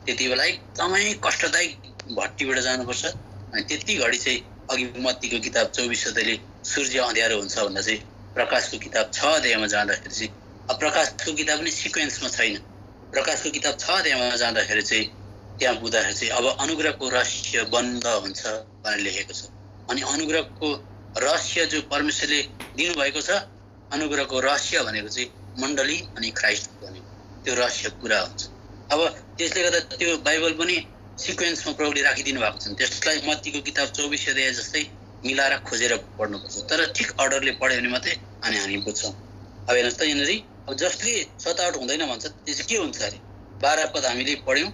त्यति बेला एकदमै कष्टदायक भट्टीबाट जानुपर्छ। अनि त्यति घडी चाहिँ अघि मत्तीको किताब 24 अध्यायले सूर्य अँध्यारो हुन्छ भन्दा चाहिँ प्रकाशको किताब 6 अध्यायमा जाँदाखेरि चाहिँ प्रकाशको किताब पनि सिक्वेन्समा छैन। प्रकाशको किताब 6 अध्यायमा जाँदाखेरि चाहिँ त्यहाँ बुझ्दाखेरि चाहिँ अब अनुग्रहको रहस्य बन्द हुन्छ भनेर लेखेको छ। अनि अनुग्रहको रहस्य जो परमेश्वरले दिनुभएको छ, अनुग्रहको रहस्य भनेको चाहिँ मण्डली अनि ख्राइस्ट भनेको त्यो रहस्य पुरा हुन्छ। अब त्यसले गर्दा त्यो बाइबल पनि सिक्वेन्समा प्रभुले राखिदिनु भएको छ। त्यसलाई मत्तीको किताब 24 अध्याय जस्तै मिलाएर खोजेर पढ्नुपर्छ। तर ठिक अर्डरले पढ्यो भने मात्रै अनि हामी बुझ्छौँ। अब हेर्नुहोस् त, यहाँनिर अब जसले सतावट हुँदैन भन्छ त्यो चाहिँ के हुन्छ अरे। 12 पद हामीले पढ्यौँ,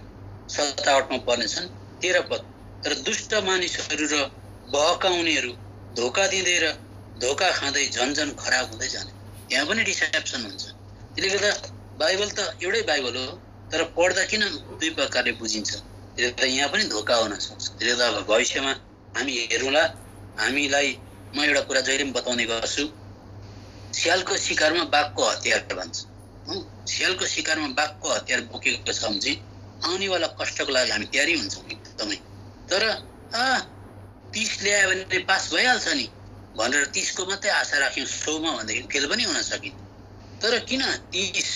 सतावटमा पर्नेछन्। 13 पद, तर दुष्ट मानिसहरू र बहकाउनेहरू धोका दिँदै र धोका खाँदै झन्झन खराब हुँदै जाने। यहाँ पनि डिसेप्सन हुन्छ। त्यसले गर्दा बाइबल त एउटै बाइबल हो, तर पढ्दा किन दुई प्रकारले बुझिन्छ। त्यसले गर्दा यहाँ पनि धोका हुन सक्छ। त्यसले गर्दा अब भविष्यमा हामी हेरौँला। हामीलाई म एउटा कुरा जहिले पनि बताउने गर्छु, स्यालको शिकारमा बाघको हतियार भन्छ। स्यालको शिकारमा बाघको हतियार बोकेको छ भने चाहिँ आउनेवाला कष्टको लागि हामी तयारी हुन्छौँ एकदमै। तर 30 ल्यायो भने पास भइहाल्छ नि भनेर 30 को मात्रै आशा राख्यौँ 100 मा भनेदेखि फेल पनि हुन सकिन्छ। तर किन 30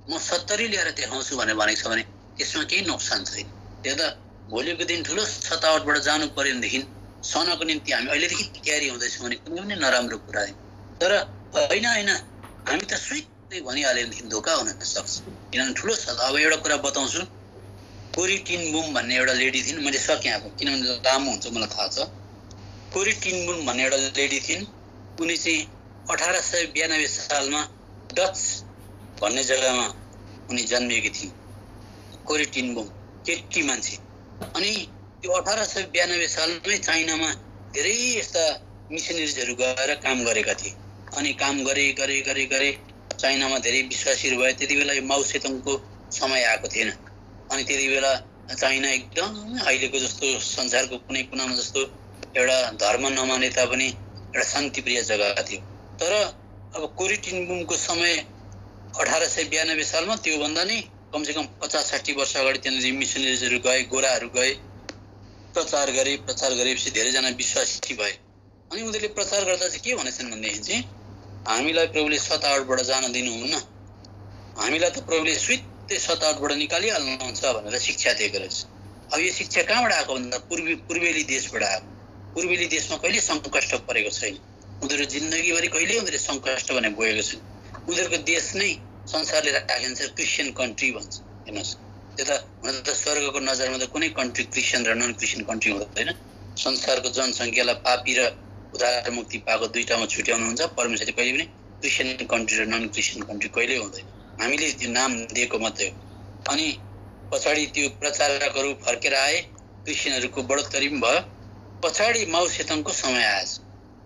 म 70 ल्याएर देखाउँछु भनेर भनेको छ भने त्यसमा केही नोक्सान छैन। त्यहाँ त भोलिको दिन ठुलो सतावटबाट जानु पर्यो भनेदेखि सनको निम्ति हामी अहिलेदेखि तयारी हुँदैछौँ भने कुनै पनि नराम्रो कुरा होइन। तर होइन हामी त सुइत्तै भनिहाल्यो भनेदेखि धोका हुन सक्छ। किनभने ठुलो अब एउटा कुरा बताउँछु, कोरी टिनबुम भन्ने एउटा लेडी थिइन्। मैले सकेँ अब, किनभने लामो हुन्छ मलाई थाहा छ। कोरी टिनबुम भन्ने एउटा लेडी थिइन्। उनी चाहिँ 1892 सालमा डच भन्ने जग्गामा उनी जन्मिएकी थिइन्। कोरी टिनबुम केटी मान्छे। अनि त्यो 1892 सालमै चाइनामा धेरै यस्ता मिसनरिजहरू गएर काम गरेका थिए। अनि काम गरे चाइनामा धेरै विश्वासीहरू भए। त्यति बेला यो माओ सेतुङको समय आएको थिएन। अनि त्यति बेला चाइना एकदम अहिलेको जस्तो संसारको कुनै कुनामा जस्तो एउटा धर्म नमाने तापनि एउटा शान्तिप्रिय जग्गा थियो। तर अब कोरिटिनबुमको समय 1892 सालमा त्योभन्दा नि कमसेकम 50-60 वर्ष अगाडि त्यहाँनिर मिसनरिजहरू गए, गोराहरू गए, प्रचार गरेपछि धेरैजना विश्वासी भए। अनि उनीहरूले प्रचार गर्दा चाहिँ के भनेछन् भनेदेखि चाहिँ हामीलाई प्रभुले सतावटबाट जान दिनुहुन्न, हामीलाई त प्रभुले सुत्तै सतावटबाट निकालिहाल्नुहुन्छ भनेर शिक्षा दिएको रहेछ। अब यो शिक्षा कहाँबाट आएको भन्दा पूर्वेली देशबाट आएको। पूर्वेली देशमा कहिले सङ्कष्ट परेको छैन। उनीहरू जिन्दगीभरि कहिले उनीहरूले सङ्कष्ट भने बोकेको छैन। उनीहरूको देश नै संसारले राखिन्छ क्रिस्चियन कन्ट्री भन्छ। हेर्नुहोस्, त्यो त हुन त स्वर्गको नजरमा त कुनै कन्ट्री क्रिस्चियन र नन क्रिस्चियन कन्ट्री हुँदैन। संसारको जनसङ्ख्यालाई पापी र उद्धार मुक्ति पाएको दुईटामा छुट्याउनुहुन्छ। परमेश्वरले कहिले पनि क्रिस्चियन कन्ट्री र नन क्रिस्चियन कन्ट्री कहिल्यै हुँदैन। हामीले त्यो नाम दिएको मात्रै हो। अनि पछाडि त्यो प्रचारकहरू फर्केर आए, क्रिस्चियनहरूको बढोत्तरी पनि भयो। पछाडि माओ सेतुङको समय आएछ।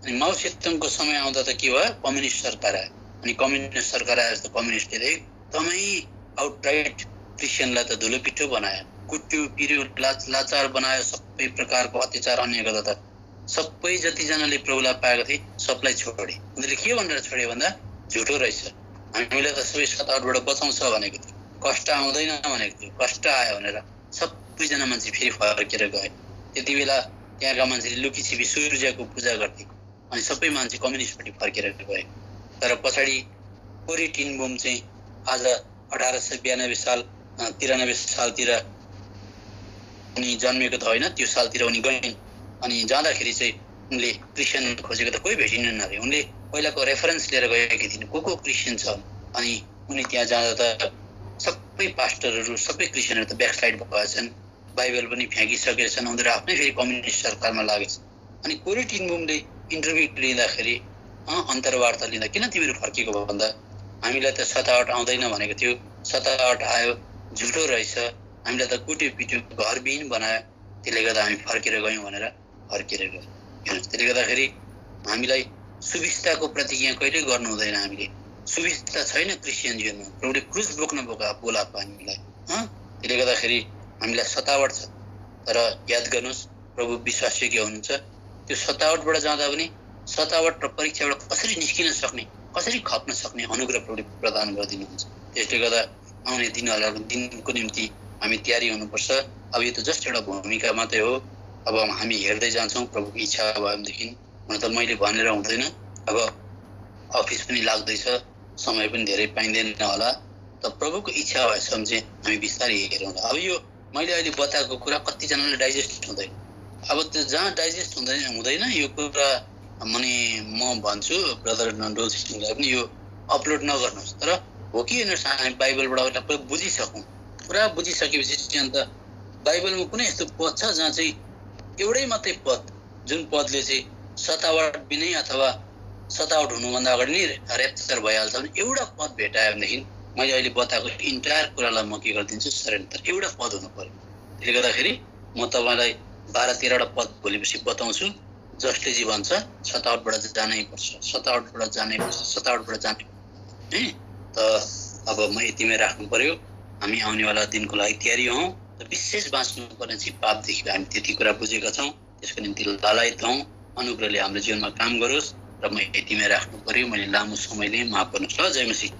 अनि माओ सेतुङको समय आउँदा त के भयो, कम्युनिस्ट सरकार आयो। अनि कम्युनिस्ट सरकार आएछ त कम्युनिस्टले एकदमै आउटराइट क्रिस्चियनलाई त धुलो पिठो बनायो, कुट्यो पिर्यो, लाचार बनायो, सबै प्रकारको अत्याचार अन्याय गर्दा त सबै जतिजनाले प्रभुलाई पाएको थिए सबलाई छोडे। उनीहरूले के भनेर छोड्यो भन्दा झुटो रहेछ, हामीलाई त सबै सतावटबाट बचाउँछ भनेको थियो, कष्ट आउँदैन भनेको थियो, कष्ट आयो भनेर सबैजना मान्छे फेरि फर्केर गए। त्यति बेला त्यहाँका मान्छेले लुकी छिपी सूर्यको पूजा गर्थे। अनि सबै मान्छे कम्युनिस्टपट्टि फर्केर गए। तर पछाडि कोरिटिनबुम चाहिँ आज 1892 साल 93 सालतिर उनी जन्मेको त होइन, त्यो सालतिर उनी गइन्। अनि जाँदाखेरि चाहिँ उनले क्रिस्चियन खोजेको त कोही भेटिनन् अरे। उनले पहिलाको रेफरेन्स लिएर गएकी थिइन् को क्रिस्चियन छ। अनि उनी त्यहाँ जाँदा त सबै पास्टरहरू सबै क्रिस्चियनहरू त ब्याकसाइड भएछन्, बाइबल पनि फ्याँकिसकेछन्। उनीहरू आफ्नै फेरि कम्युनिस्ट सरकारमा लागेछ। अनि कोरिटिनबुमले इन्टरभ्यू लिँदाखेरि अन्तर्वार्ता लिँदा किन तिमीहरू फर्केको भन्दा हामीलाई त सतावट आउँदैन भनेको थियो, सतावट आयो, झुटो रहेछ, हामीलाई त कुट्यो पिट्यो, घरविहीन बनायो, त्यसले गर्दा हामी फर्केर गयौँ भनेर फर्केर गयौँ। हेर्नुहोस्, त्यसले गर्दाखेरि हामीलाई सुविस्ताको प्रतिज्ञा कहिले गर्नु हुँदैन। हामीले सुविस्ता छैन क्रिस्चियन जीवनमा, प्रभुले क्रुस बोक्न बोलाएको हामीलाई। त्यसले गर्दाखेरि हामीलाई सतावट छ। तर याद गर्नुहोस्, प्रभु विश्वासयोग्य हुनुहुन्छ। त्यो सतावटबाट जाँदा पनि सतावट र परीक्षाबाट कसरी निस्किन सक्ने, कसरी खप्न सक्ने अनुग्रह प्रभुले प्रदान गरिदिनुहुन्छ। त्यसले गर्दा आउने दिनको निम्ति हामी तयारी हुनुपर्छ। अब यो त जस्ट एउटा भूमिका मात्रै हो। अब हामी हेर्दै जान्छौँ, प्रभुको इच्छा भयो भनेदेखि। हुन त मैले भनेर हुँदैन, अब अफिस पनि लाग्दैछ, समय पनि धेरै पाइँदैन होला। त प्रभुको इच्छा भएसम्म चाहिँ हामी बिस्तारै हेरौँ। अब यो मैले अहिले बताएको कुरा कतिजनाले डाइजेस्ट हुँदैन। अब त्यो जहाँ डाइजेस्ट हुँदैन यो कुरा भने म भन्छु ब्रदर नन्दोल सिंहलाई पनि यो अपलोड नगर्नुहोस्। तर हो कि हेर्नुहोस्, हामी बाइबलबाट पुरा बुझिसकौँ। पुरा बुझिसकेपछि चाहिँ अन्त बाइबलमा कुनै यस्तो पद छ जहाँ चाहिँ एउटै मात्रै पद, जुन पदले चाहिँ सतावट बिनै अथवा सतावट हुनुभन्दा अगाडि नै ऱ्याप्चर भइहाल्छ भने एउटा पद भेटायो भनेदेखि मैले अहिले बताएको इन्टायर कुरालाई म के गरिदिन्छु, सरेन्डर एउटा पद हुनु पर्यो। त्यसले गर्दाखेरि म तपाईँलाई 12-13वटा पद भोलिपछि बताउँछु, जसले चाहिँ भन्छ सतावटबाट जानै पर्छ, सतावटबाट जानै पर्छ, सतावटबाट जानै है। त अब म यतिमै राख्नु पर्यो। हामी आउनेवाला दिनको लागि तयारी हौँ। र विशेष बाँच्नुपर्ने चाहिँ पापदेखि हामी त्यति कुरा बुझेका छौँ। त्यसको निम्ति लालायत हौँ। अनुग्रहले हाम्रो जीवनमा काम गरोस्। र म यतिमै राख्नु पर्यो। मैले लामो समय लिएँ, माफ गर्नुहोस् ल। जय मसीह।